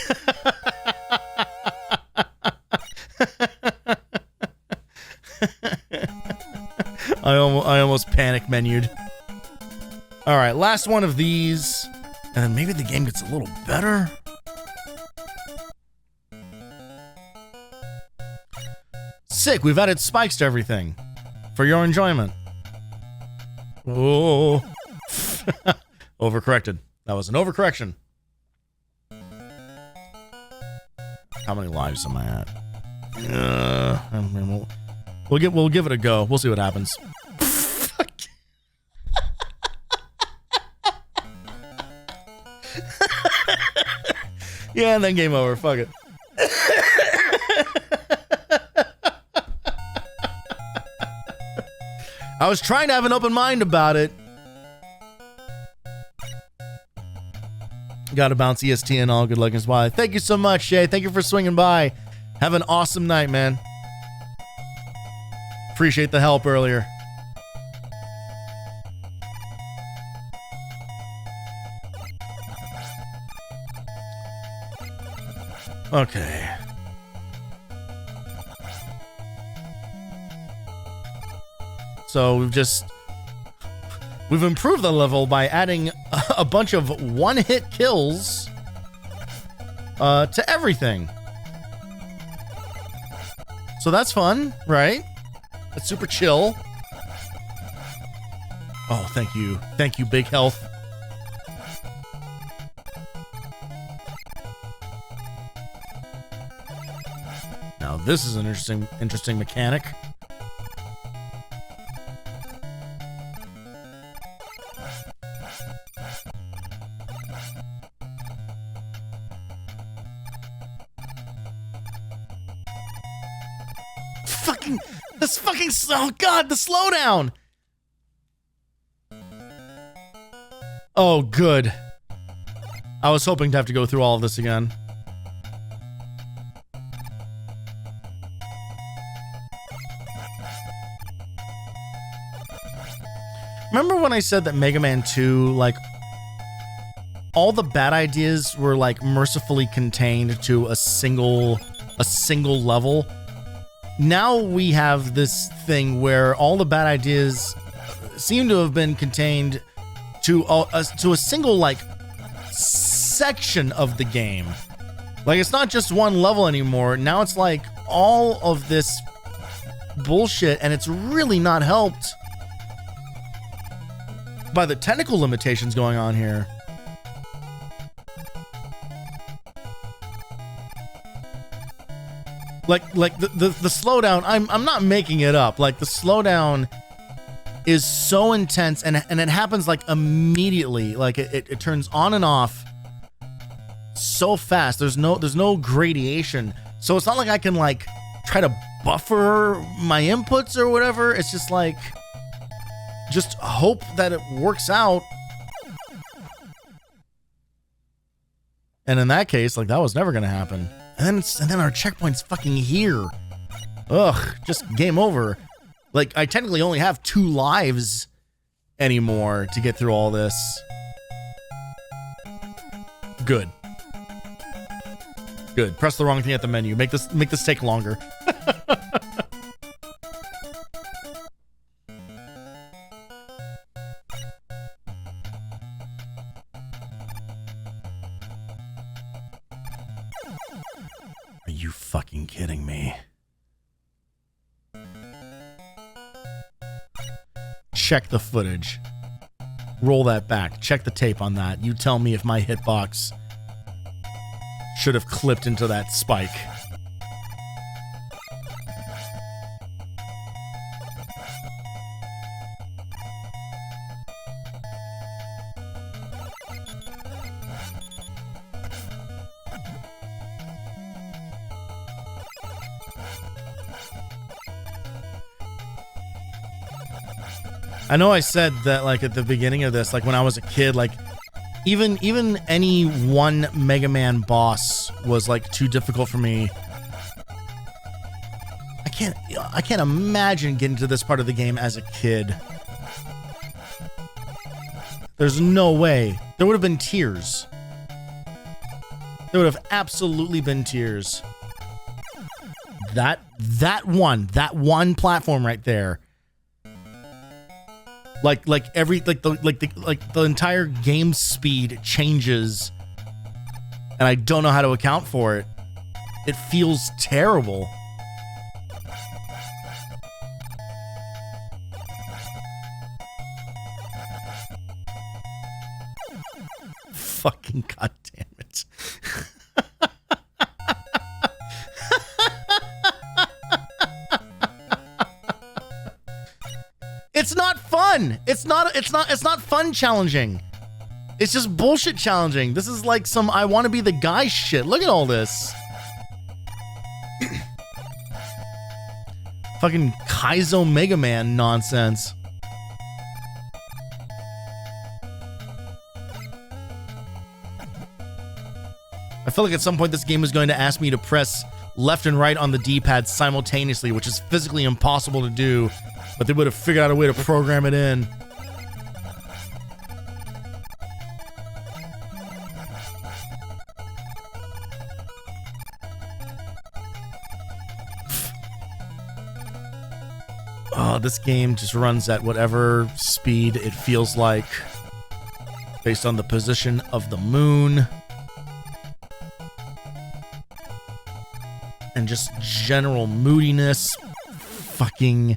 I almost panic menued. All right, last one of these, and then maybe the game gets a little better. Sick, we've added spikes to everything. For your enjoyment. Oh. Overcorrected. That was an overcorrection. How many lives am I at? We'll give it a go. We'll see what happens. Yeah, and then game over. Fuck it. I was trying to have an open mind about it. Gotta bounce EST and all. Good luck as well. Thank you so much, Shay. Thank you for swinging by. Have an awesome night, man. Appreciate the help earlier. Okay. So we've improved the level by adding a bunch of one-hit kills to everything. So that's fun, right? That's super chill. Oh, thank you. Thank you, Big Health. Now this is an interesting mechanic. Oh God, the slowdown. Oh, good. I was hoping to have to go through all of this again. Remember when I said that Mega Man 2, like, all the bad ideas were, like, mercifully contained to a single level? Now we have this thing where all the bad ideas seem to have been contained to a single, like, section of the game. Like, it's not just one level anymore. Now it's like all of this bullshit, and it's really not helped by the technical limitations going on here. Like the slowdown, I'm not making it up. Like, the slowdown is so intense, and it happens like immediately. Like it turns on and off so fast. There's no gradation. So it's not like I can like try to buffer my inputs or whatever. It's just like, just hope that it works out. And in that case, like, that was never gonna happen. And then our checkpoint's fucking here. Ugh, just game over. Like, I technically only have 2 lives anymore to get through all this. Good. Good. Press the wrong thing at the menu. Make this take longer. Are you fucking kidding me? Check the footage. Roll that back. Check the tape on that. You tell me if my hitbox should have clipped into that spike. I know I said that, like, at the beginning of this, like, when I was a kid, like, even any one Mega Man boss was, like, too difficult for me. I can't imagine getting to this part of the game as a kid. There's no way. There would have been tears. There would have absolutely been tears. That one platform right there. Like the entire game speed changes, and I don't know how to account for it. It feels terrible. Fucking goddamn it. It's not fun. It's not fun challenging. It's just bullshit challenging. This is like some I want to be the guy shit. Look at all this. Fucking Kaizo Mega Man nonsense. I feel like at some point this game is going to ask me to press left and right on the D-pad simultaneously, which is physically impossible to do, but they would have figured out a way to program it in. Oh, this game just runs at whatever speed it feels like based on the position of the moon and just general moodiness. Fucking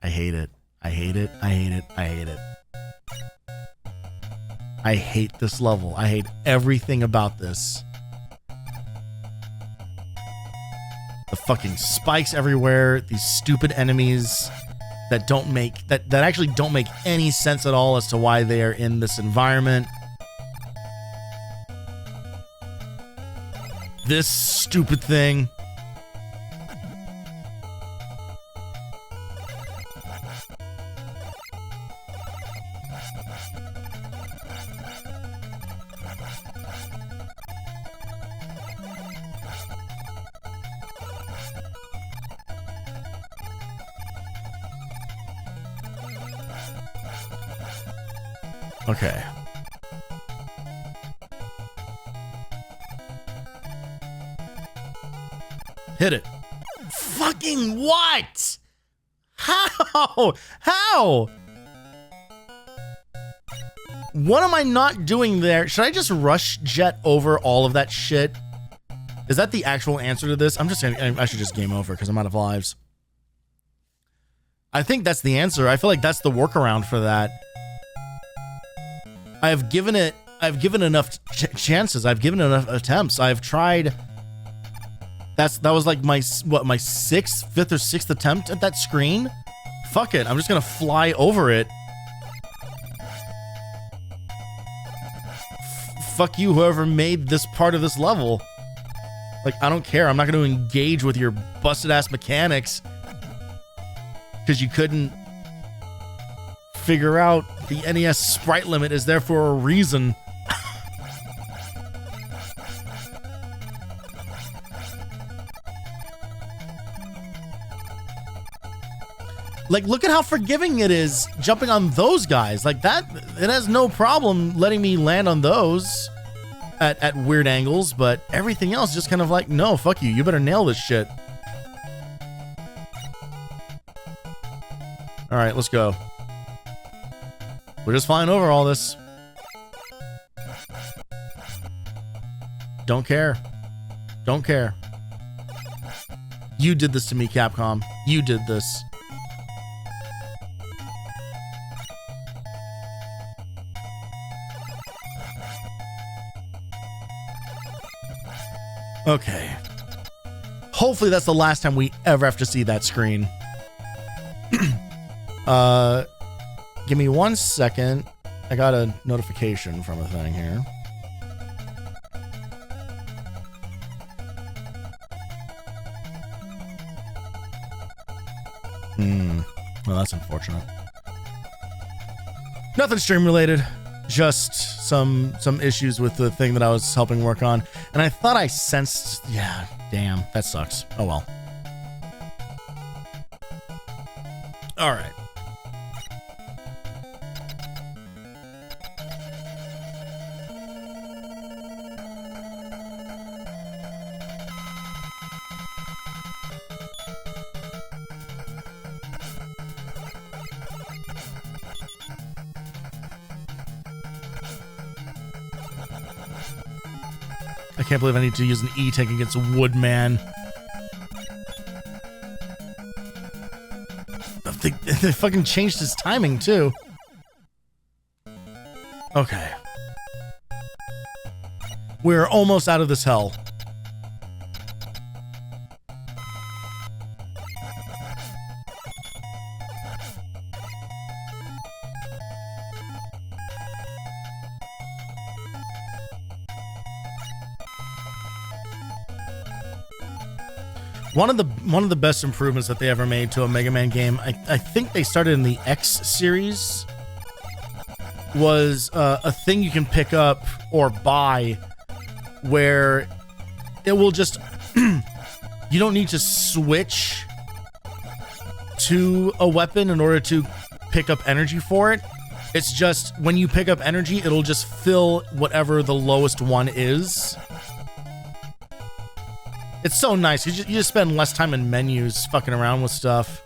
I hate it. I hate it. I hate it. I hate it. I hate this level. I hate everything about this. The fucking spikes everywhere, these stupid enemies that don't make that actually don't make any sense at all as to why they are in this environment. This stupid thing. Okay. Hit it. Fucking what? How? How? What am I not doing there? Should I just rush jet over all of that shit? Is that the actual answer to this? I'm just saying I should just game over because I'm out of lives. I think that's the answer. I feel like that's the workaround for that. I've given enough chances. I've given enough attempts. I've tried. That was like my fifth or sixth attempt at that screen. Fuck it. I'm just gonna fly over it. Fuck you, whoever made this part of this level. Like, I don't care. I'm not gonna engage with your busted ass mechanics because you couldn't figure out the NES sprite limit is there for a reason. Like, look at how forgiving it is jumping on those guys. Like that, it has no problem letting me land on those at weird angles, but everything else just kind of like, no, fuck you. You better nail this shit. All right, let's go. We're just flying over all this. Don't care. Don't care. You did this to me, Capcom. You did this. Okay. Hopefully that's the last time we ever have to see that screen. Give me 1 second. I got a notification from a thing here. Well, that's unfortunate. Nothing stream related. Just some issues with the thing that I was helping work on. And I thought I sensed... Yeah, damn. That sucks. Oh, well. All right. I can't believe I need to use an E-tank against a Woodman. They fucking changed his timing, too. Okay. We're almost out of this hell. One of the best improvements that they ever made to a Mega Man game, I think they started in the X series, was a thing you can pick up or buy where it will just you don't need to switch to a weapon in order to pick up energy for it. It's just when you pick up energy, it'll just fill whatever the lowest one is. It's so nice. You just spend less time in menus fucking around with stuff.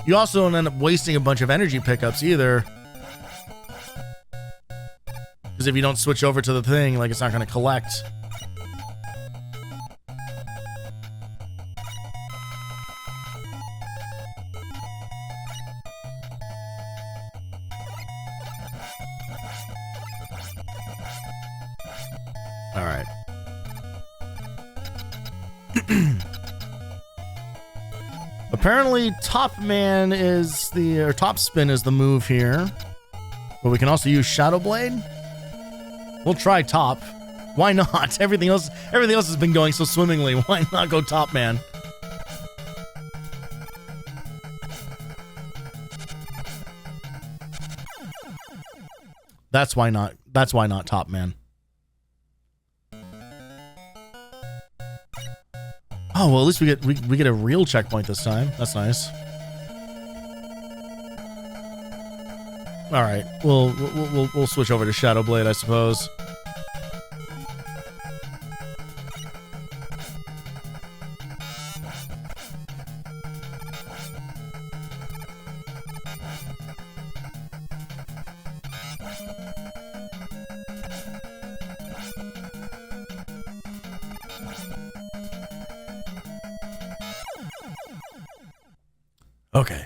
You also don't end up wasting a bunch of energy pickups either. Because if you don't switch over to the thing, like, it's not going to collect. All right. Apparently, Top Man is or Top Spin is the move here. But we can also use Shadow Blade. We'll try Top. Why not? Everything else has been going so swimmingly. Why not go Top Man? That's why not. That's why not Top Man. Oh, well, at least we get a real checkpoint this time. That's nice. All right, we'll switch over to Shadow Blade, I suppose. Okay.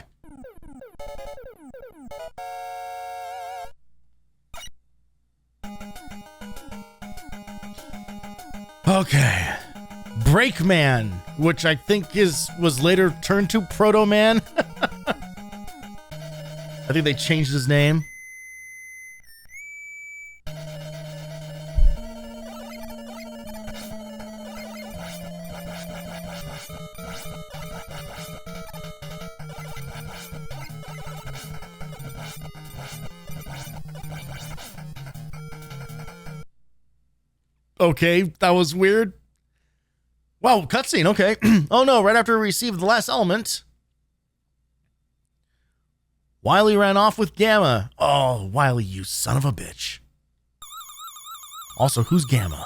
Okay. Breakman, which I think was later turned to Proto Man. I think they changed his name. Okay, that was weird. Wow, cutscene, okay. Oh no, right after we received the last element, Wily ran off with Gamma. Oh, Wily, you son of a bitch. Also, who's Gamma?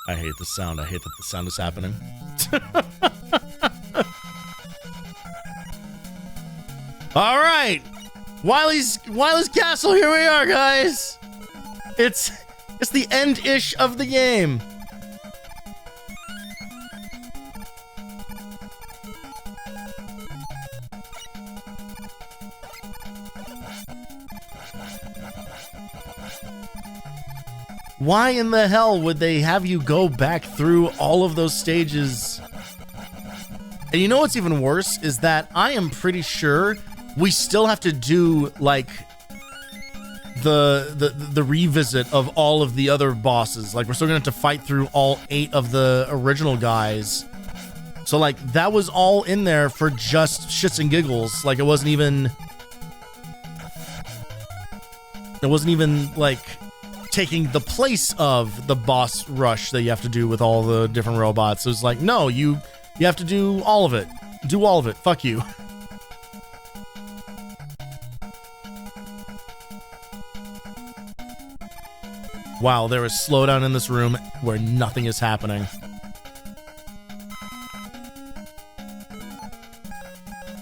I hate the sound. I hate that the sound is happening. All right, Wily's castle. Here we are, guys. It's the end-ish of the game. Why in the hell would they have you go back through all of those stages? And you know what's even worse is that I am pretty sure we still have to do like the revisit of all of the other bosses. Like, we're still gonna have to fight through all 8 of the original guys. So like, that was all in there for just shits and giggles. Like, it wasn't even like taking the place of the boss rush that you have to do with all the different robots. It was like, no, you have to do all of it. Do all of it. Fuck you. Wow, there is slowdown in this room where nothing is happening.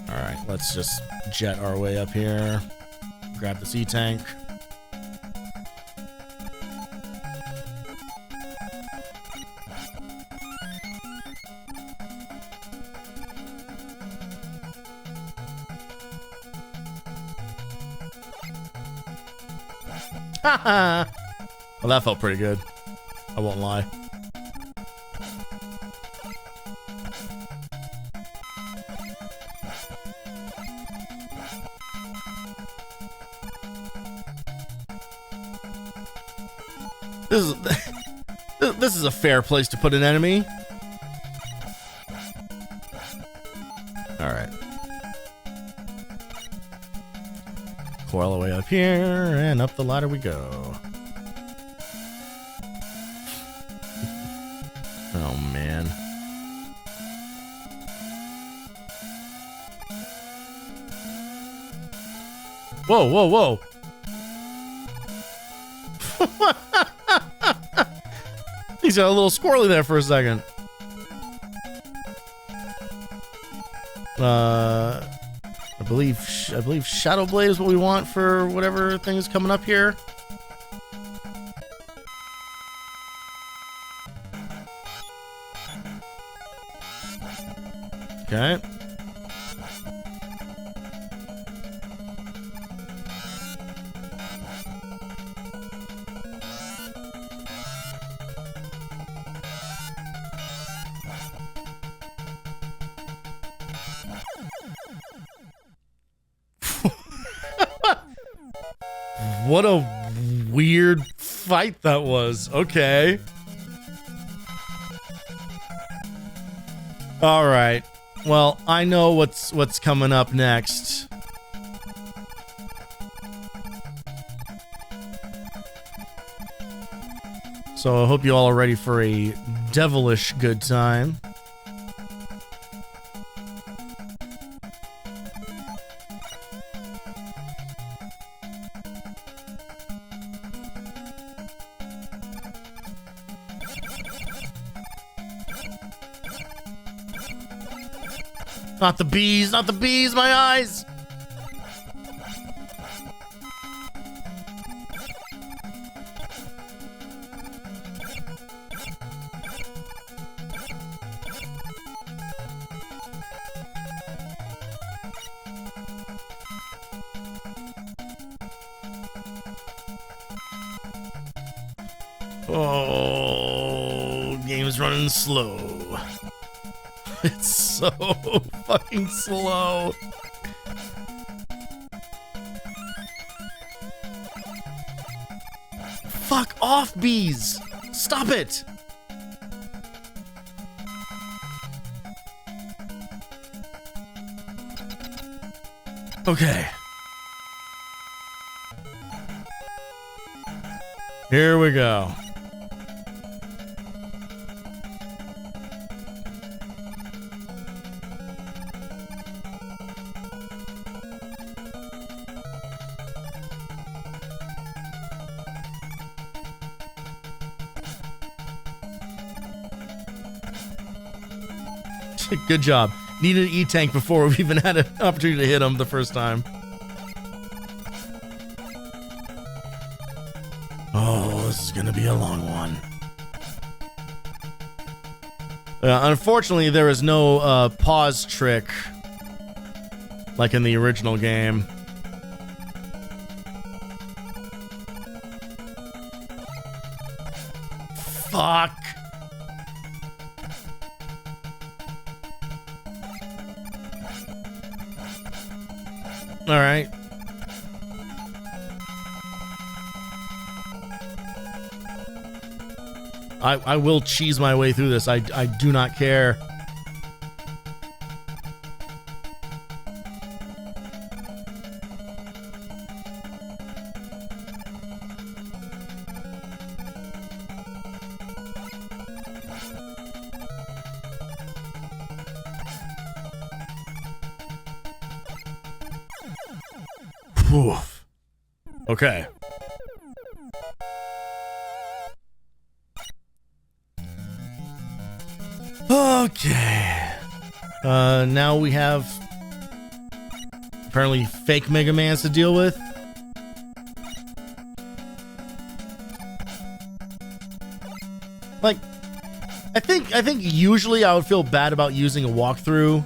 All right, let's just jet our way up here. Grab the C-Tank. Well, that felt pretty good. I won't lie. This is a fair place to put an enemy. All right. Coil the way up here, and up the ladder we go. Oh, man. Whoa, whoa, whoa. He's got a little squirrely there for a second. I believe Shadow Blade is what we want for whatever thing is coming up here. Okay. What a weird fight that was. Okay. All right. Well, I know what's coming up next. So I hope you all are ready for a devilish good time. Not the bees, not the bees, my eyes! Oh, game's running slow. It's so fucking slow. Fuck off, bees! Stop it! Okay. Here we go. Good job. Needed an E-tank before we even had an opportunity to hit him the first time. Oh, this is gonna be a long one. Unfortunately, there is no pause trick like in the original game. Fuck. All right. I will cheese my way through this. I do not care. Oof. Okay. Okay. Now we have apparently fake Mega Mans to deal with. Like, I think usually I would feel bad about using a walkthrough,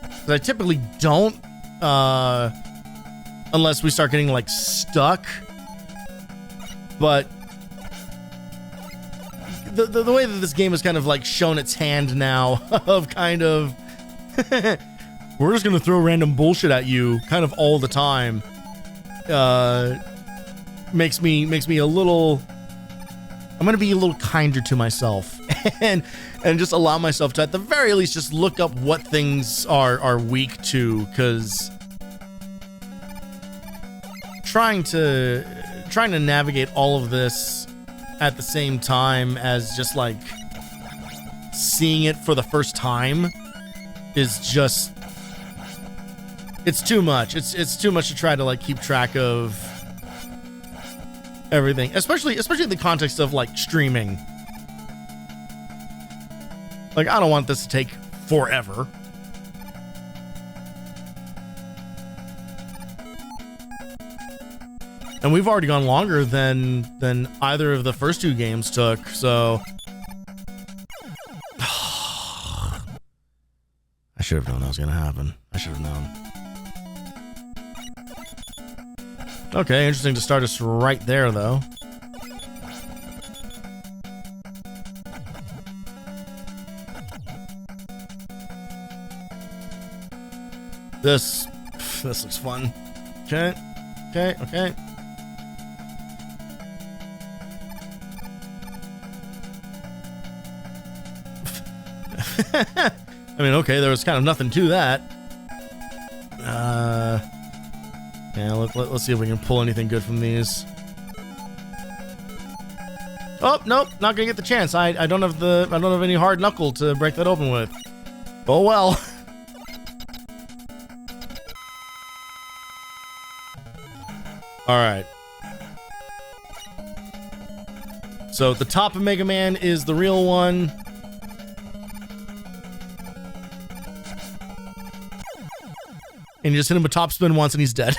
because I typically don't, unless we start getting like stuck But the way that this game has kind of like shown its hand now of kind of we're just gonna throw random bullshit at you kind of all the time, makes me a little. I'm gonna be a little kinder to myself and just allow myself to, at the very least, just look up what things are weak to, because trying to navigate all of this at the same time as just like seeing it for the first time is just, it's too much. It's too much to try to like keep track of everything, especially in the context of like streaming. Like, I don't want this to take forever. And we've already gone longer than either of the first two games took, so I should have known that was gonna happen. I should have known. Okay, interesting to start us right there, though. This looks fun. Okay. I mean, okay, there was kind of nothing to that. Yeah, let's see if we can pull anything good from these. Oh, nope, not gonna get the chance. I don't have any hard knuckle to break that open with. Oh well. All right. So the top of Mega Man is the real one. And you just hit him with top spin once and he's dead.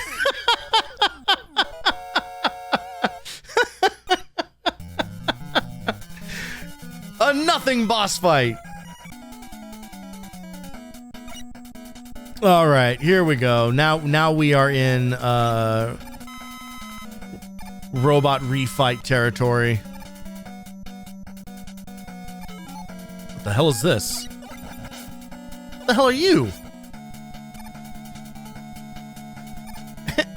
A nothing boss fight. All right, here we go. Now we are in robot refight territory. What the hell is this? What the hell are you?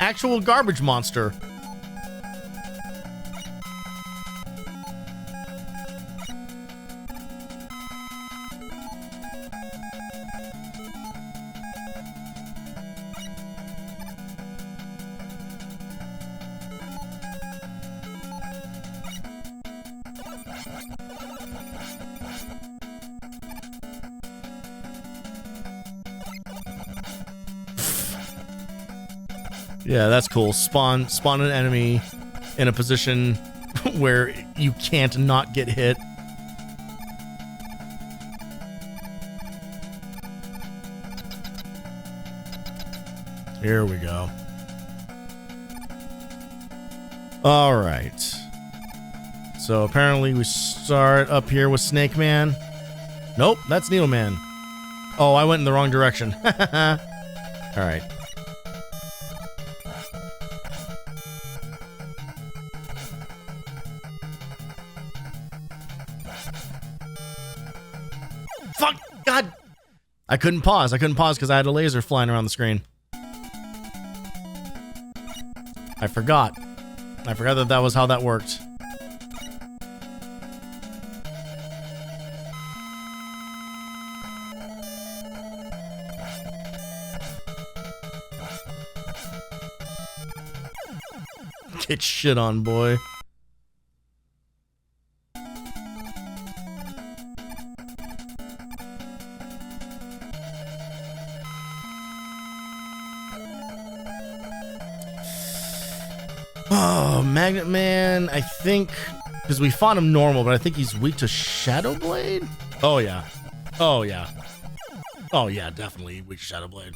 Actual garbage monster. Yeah, that's cool. Spawn an enemy in a position where you can't not get hit. Here we go. All right. So apparently we start up here with Snake Man. Nope, that's Needle Man. Oh, I went in the wrong direction. All right. Fuck! God! I couldn't pause because I had a laser flying around the screen. I forgot that was how that worked. Get shit on, boy. Oh, Magnet Man, I think, because we fought him normal, but I think he's weak to Shadow Blade? Oh, yeah. Oh, yeah. Oh, yeah, definitely weak to Shadow Blade.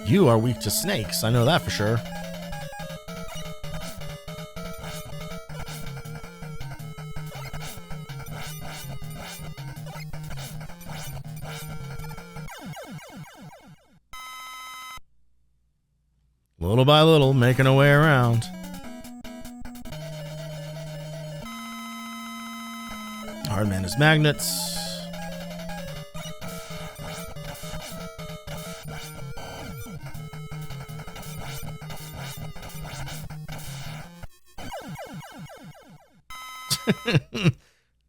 You are weak to snakes, I know that for sure. Little by little, making our way around. Hard man is magnets.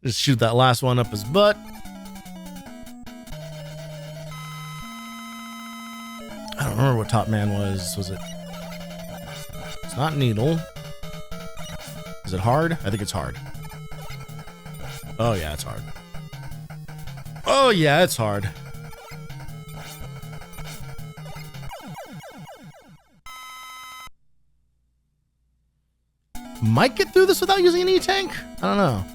Just shoot that last one up his butt. I don't remember what top man was. Was it? It's not needle. Is it hard? I think it's hard. Oh yeah, it's hard. Oh yeah, it's hard. Might get through this without using an E-tank? I don't know.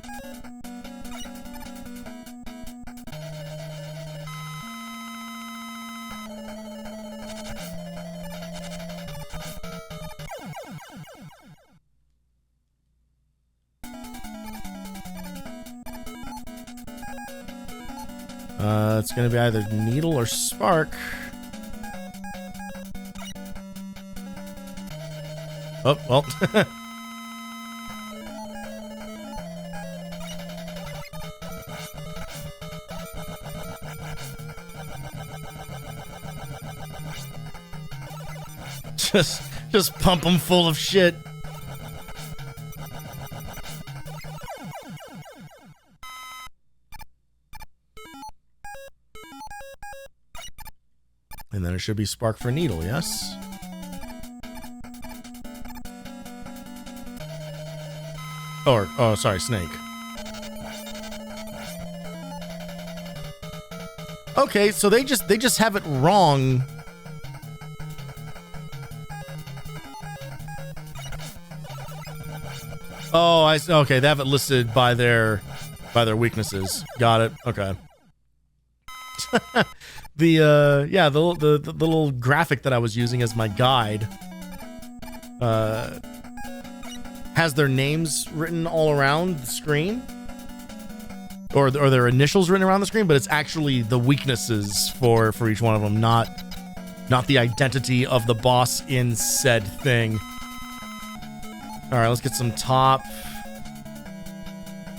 It's gonna be either needle or spark. Oh, well. Just pump them full of shit. And then it should be spark for needle, yes? Or, oh, sorry, snake. Okay, so they just have it wrong. Oh, okay, they have it listed by their weaknesses. Got it. Okay. The little graphic that I was using as my guide has their names written all around the screen, or their initials written around the screen, but it's actually the weaknesses for each one of them, not the identity of the boss in said thing. All right, let's get some top.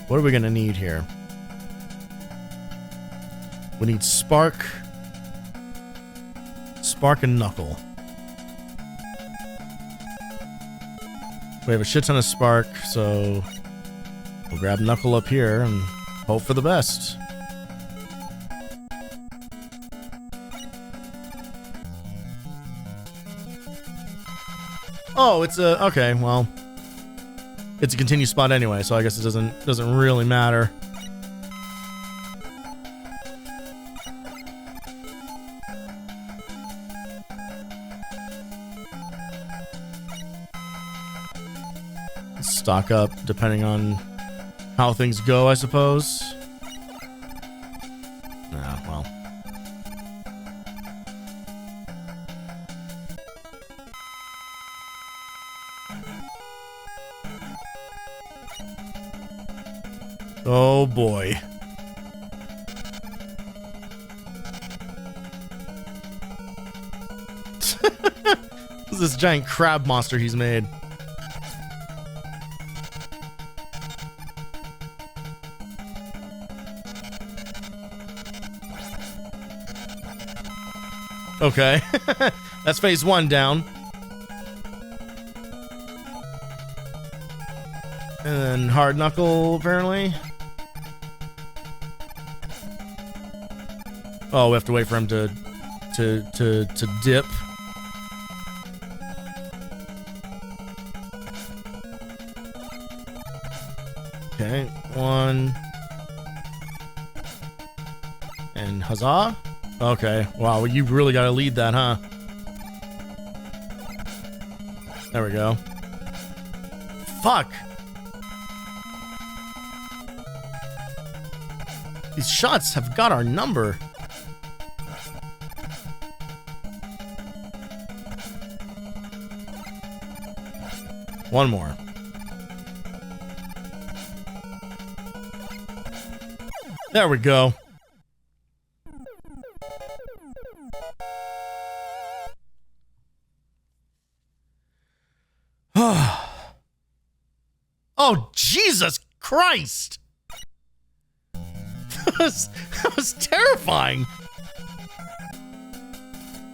What are we gonna need here? We need spark and knuckle. We have a shit ton of spark, so we'll grab knuckle up here and hope for the best. Oh, it's a okay. Well, it's a continue spot anyway, so I guess it doesn't really matter. Stock up depending on how things go, I suppose. Ah, well. Oh boy. This giant crab monster he's made. Okay. That's phase one down. And then hard knuckle, apparently. Oh, we have to wait for him to dip. Okay, one. And huzzah. Okay, wow, you really gotta lead that, huh? There we go. Fuck! These shots have got our number. One more. There we go. Oh, Jesus Christ. That was terrifying.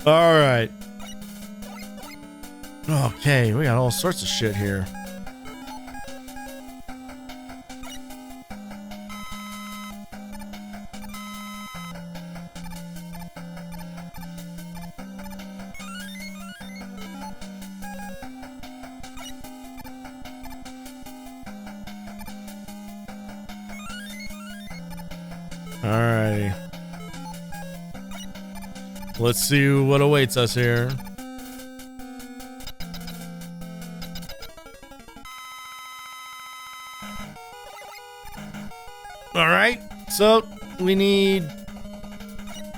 All right. Okay, we got all sorts of shit here. Alrighty. Let's see what awaits us here. Alright, so we need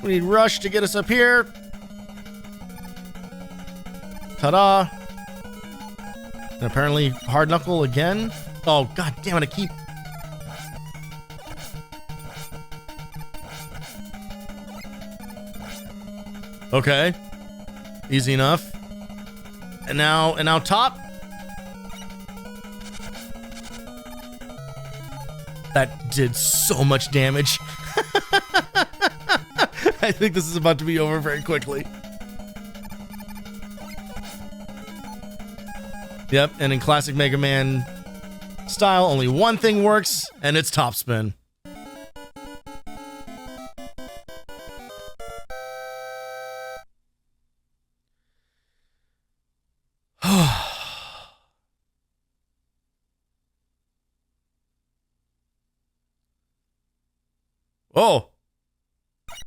Rush to get us up here. Ta-da. And apparently Hard Knuckle again. Oh, god damn it, I keep... Okay. Easy enough. And now top. That did so much damage. I think this is about to be over very quickly. Yep, and in classic Mega Man style, only one thing works, and it's top spin. Oh!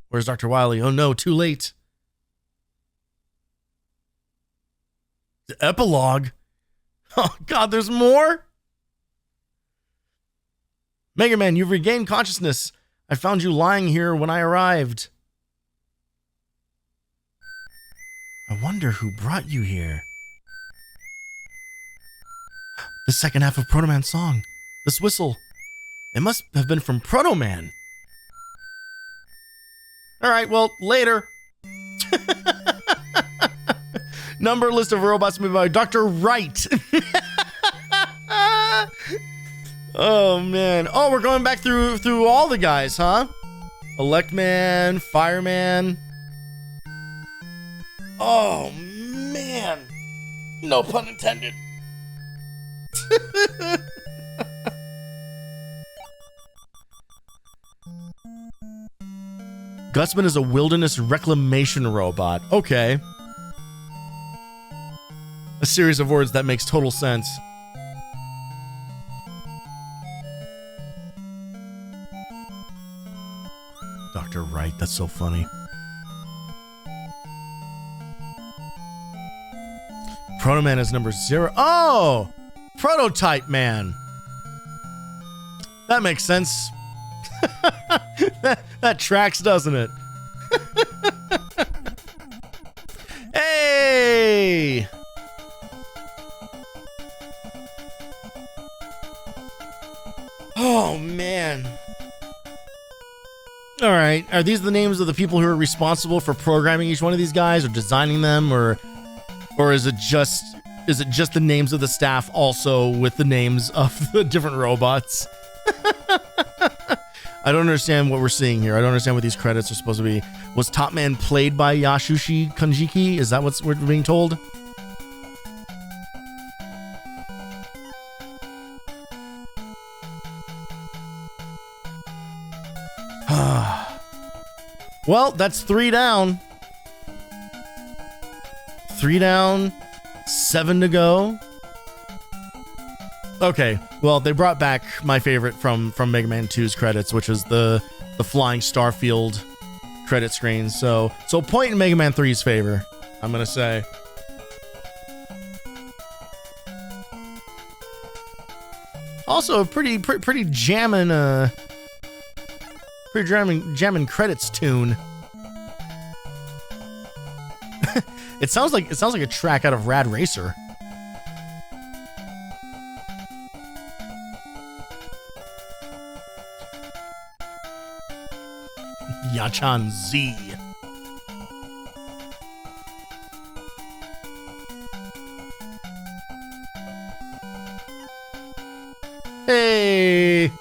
Where's Dr. Wily? Oh no, too late. The epilogue? Oh god, there's more? Mega Man, you've regained consciousness. I found you lying here when I arrived. I wonder who brought you here. The second half of Proto Man's song. This whistle. It must have been from Proto Man. Alright, well, later. Number list of robots made by Dr. Wright. Oh, man. Oh, we're going back through all the guys, huh? Electman, Fireman. Oh, man. No pun intended. Gutsman is a wilderness reclamation robot. Okay. A series of words that makes total sense. Dr. Wright, that's so funny. Proto Man is number 0. Oh! Prototype Man. That makes sense. that tracks, doesn't it? Hey! Oh, man. All right. Are these the names of the people who are responsible for programming each one of these guys or designing them, or is it just the names of the staff also with the names of the different robots? I don't understand what we're seeing here. I don't understand what these credits are supposed to be. Was Top Man played by Yasushi Kanjiki? Is that what we're being told? Well, that's 3 down. 3 down, 7 to go. Okay, well, they brought back my favorite from Mega Man 2's credits, which is the flying Starfield credit screen. So point in Mega Man 3's favor, I'm gonna say. Also, a pretty jammin' jammin' credits tune. It sounds like a track out of Rad Racer. Yachan Z. Hey.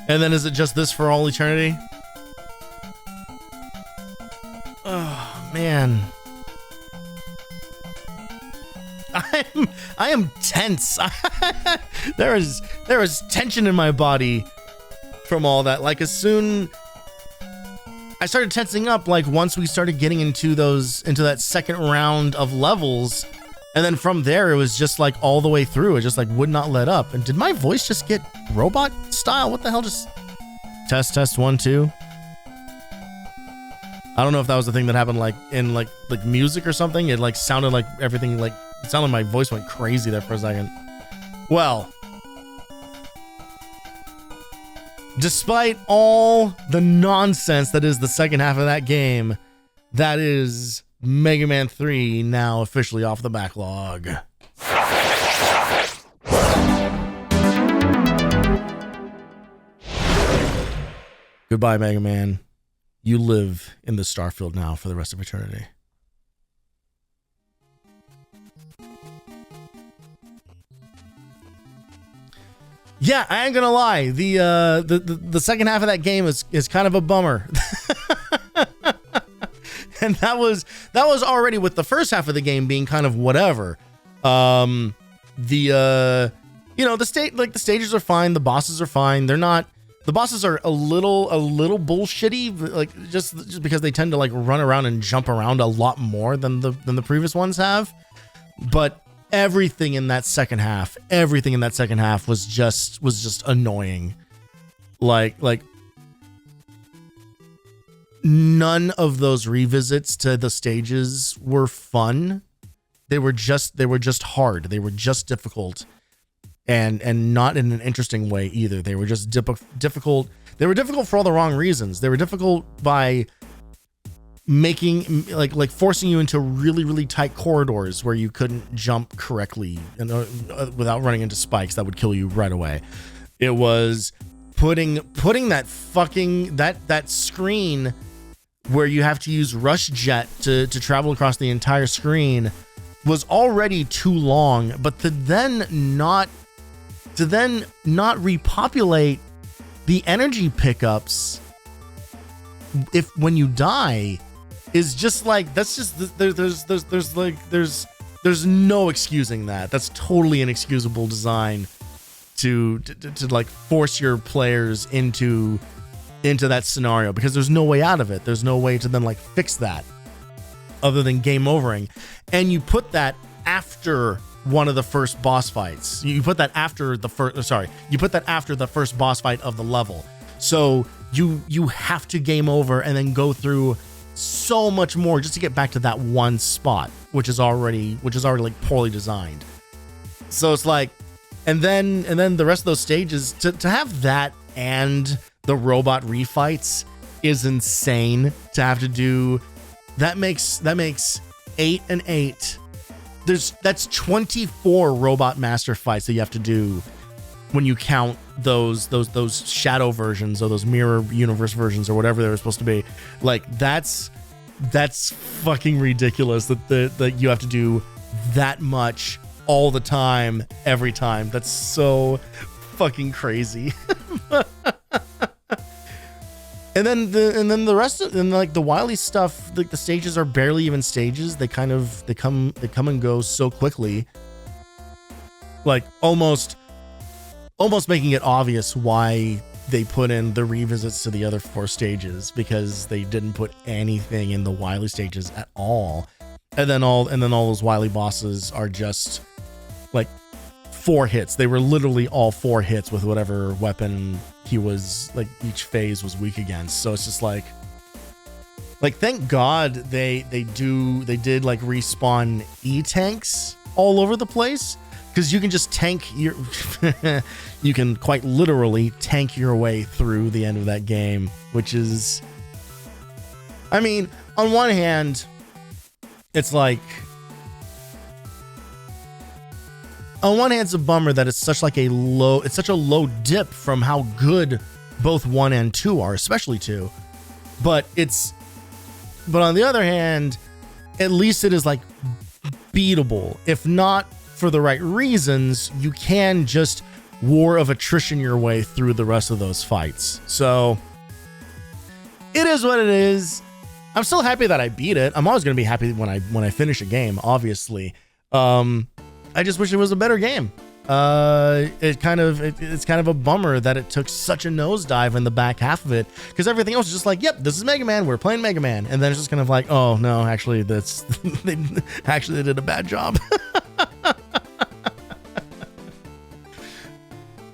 And then is it just this for all eternity? Oh man. I am tense. there is tension in my body from all that. Like as soon I started tensing up, like once we started getting into that second round of levels, and then from there it was just like all the way through. It just like would not let up. And did my voice just get robot style? What the hell? Just test 1 2. I don't know if that was the thing that happened like in like music or something. It like sounded like everything like it sounded like my voice went crazy there for a second. Well, despite all the nonsense that is the second half of that game, that is Mega Man 3 now officially off the backlog. Goodbye, Mega Man. You live in the Starfield now for the rest of eternity. Yeah, I ain't gonna lie. The second half of that game is kind of a bummer. And that was already with the first half of the game being kind of whatever. The stages are fine, the bosses are fine. The bosses are a little bullshitty, like just because they tend to like run around and jump around a lot more than the previous ones have. But everything in that second half was just annoying. Like none of those revisits to the stages were fun. They were just hard. They were just difficult. And not in an interesting way either. They were just difficult. They were difficult for all the wrong reasons. They were difficult by making like forcing you into really, really tight corridors where you couldn't jump correctly and without running into spikes that would kill you right away. It was putting that fucking that screen where you have to use Rush Jet to travel across the entire screen was already too long, but to then not repopulate the energy pickups when you die is just like, that's just, there's no excusing that. That's totally inexcusable design to like force your players into that scenario, because there's no way out of it. There's no way to then like fix that other than game overing. And you put that after one of the first boss fights. You put that after the first boss fight of the level. So you have to game over and then go through so much more just to get back to that one spot, which is already like poorly designed. So it's like, and then the rest of those stages to have that and the robot refights is insane to have to do. That makes 8 and 8. That's 24 robot master fights that you have to do when you count those shadow versions or those mirror universe versions or whatever they were supposed to be. Like that's fucking ridiculous that you have to do that much all the time, every time. That's so fucking crazy. And then the rest of like the Wily stuff, like the stages are barely even stages. They come and go so quickly, like almost making it obvious why they put in the revisits to the other 4 stages, because they didn't put anything in the Wily stages at all. And then all those Wily bosses are just like 4 hits. They were literally all 4 hits with whatever weapon he was, like, each phase was weak against. So it's just like thank God they did like respawn E-tanks all over the place, because you can just tank your you can quite literally tank your way through the end of that game, which is, I mean, on one hand, it's like, on one hand, it's a bummer that it's such a low dip from how good both 1 and 2 are, especially 2. But it's But on the other hand, at least it is like beatable. If not for the right reasons, you can just war of attrition your way through the rest of those fights. So it is what it is. I'm still happy that I beat it. I'm always going to be happy when I finish a game, obviously. I just wish it was a better game. It's kind of a bummer that it took such a nosedive in the back half of it, because everything else is just like, yep, this is Mega Man, we're playing Mega Man, and then it's just kind of like, oh no, actually they did a bad job.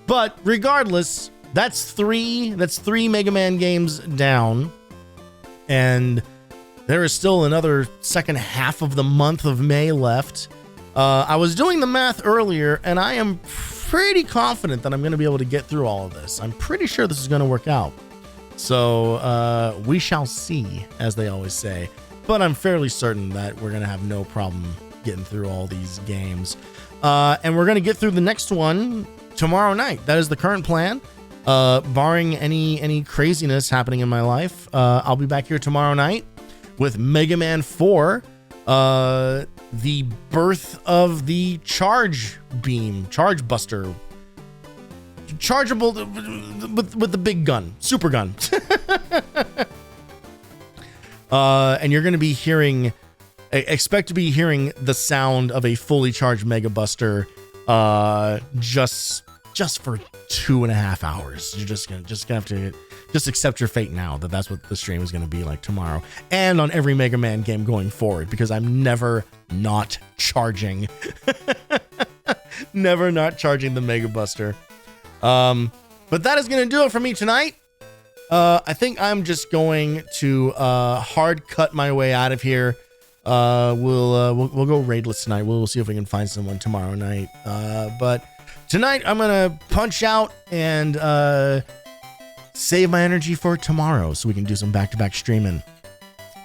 But regardless, that's three Mega Man games down, and there is still another second half of the month of May left. I was doing the math earlier, and I am pretty confident that I'm going to be able to get through all of this. I'm pretty sure this is going to work out. So we shall see, as they always say. But I'm fairly certain that we're going to have no problem getting through all these games. And we're going to get through the next one tomorrow night. That is the current plan. Barring any craziness happening in my life, I'll be back here tomorrow night with Mega Man 4. The birth of the Charge Buster, chargeable with the big gun, super gun. And you're going to be expect to be hearing the sound of a fully charged Mega Buster, just for 2.5 hours. You're just gonna have to accept your fate now that's what the stream is going to be like tomorrow, and on every Mega Man game going forward, because I'm never not charging. Never not charging the Mega Buster. But that is going to do it for me tonight. I think I'm just going to hard cut my way out of here. We'll go raidless tonight. We'll see if we can find someone tomorrow night. But tonight I'm gonna punch out and save my energy for tomorrow so we can do some back-to-back streaming.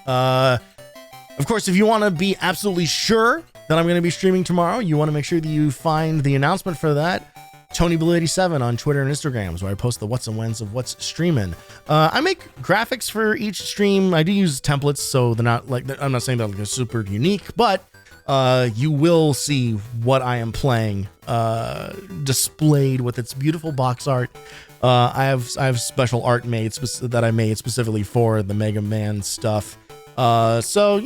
Of course, if you want to be absolutely sure that I'm going to be streaming tomorrow, you want to make sure that you find the announcement for that. TonyBlue87 on Twitter and Instagrams, where I post the what's and whens of what's streaming. I make graphics for each stream. I do use templates, so they're not like, I'm not saying they're super unique, but you will see what I am playing displayed with its beautiful box art. I have special art made that I made specifically for the Mega Man stuff. So,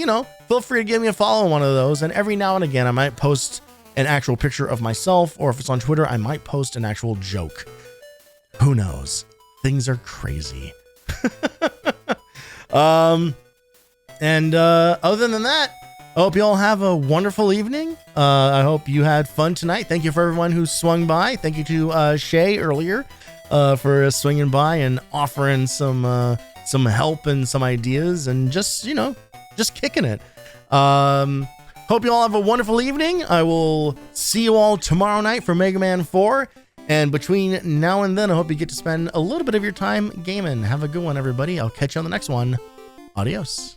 feel free to give me a follow on one of those. And every now and again, I might post an actual picture of myself, or if it's on Twitter, I might post an actual joke. Who knows? Things are crazy. And other than that, I hope you all have a wonderful evening. I hope you had fun tonight. Thank you for everyone who swung by. Thank you to Shay earlier for swinging by and offering some help and some ideas and just kicking it. Hope you all have a wonderful evening. I will see you all tomorrow night for Mega Man 4. And between now and then, I hope you get to spend a little bit of your time gaming. Have a good one, everybody. I'll catch you on the next one. Adios.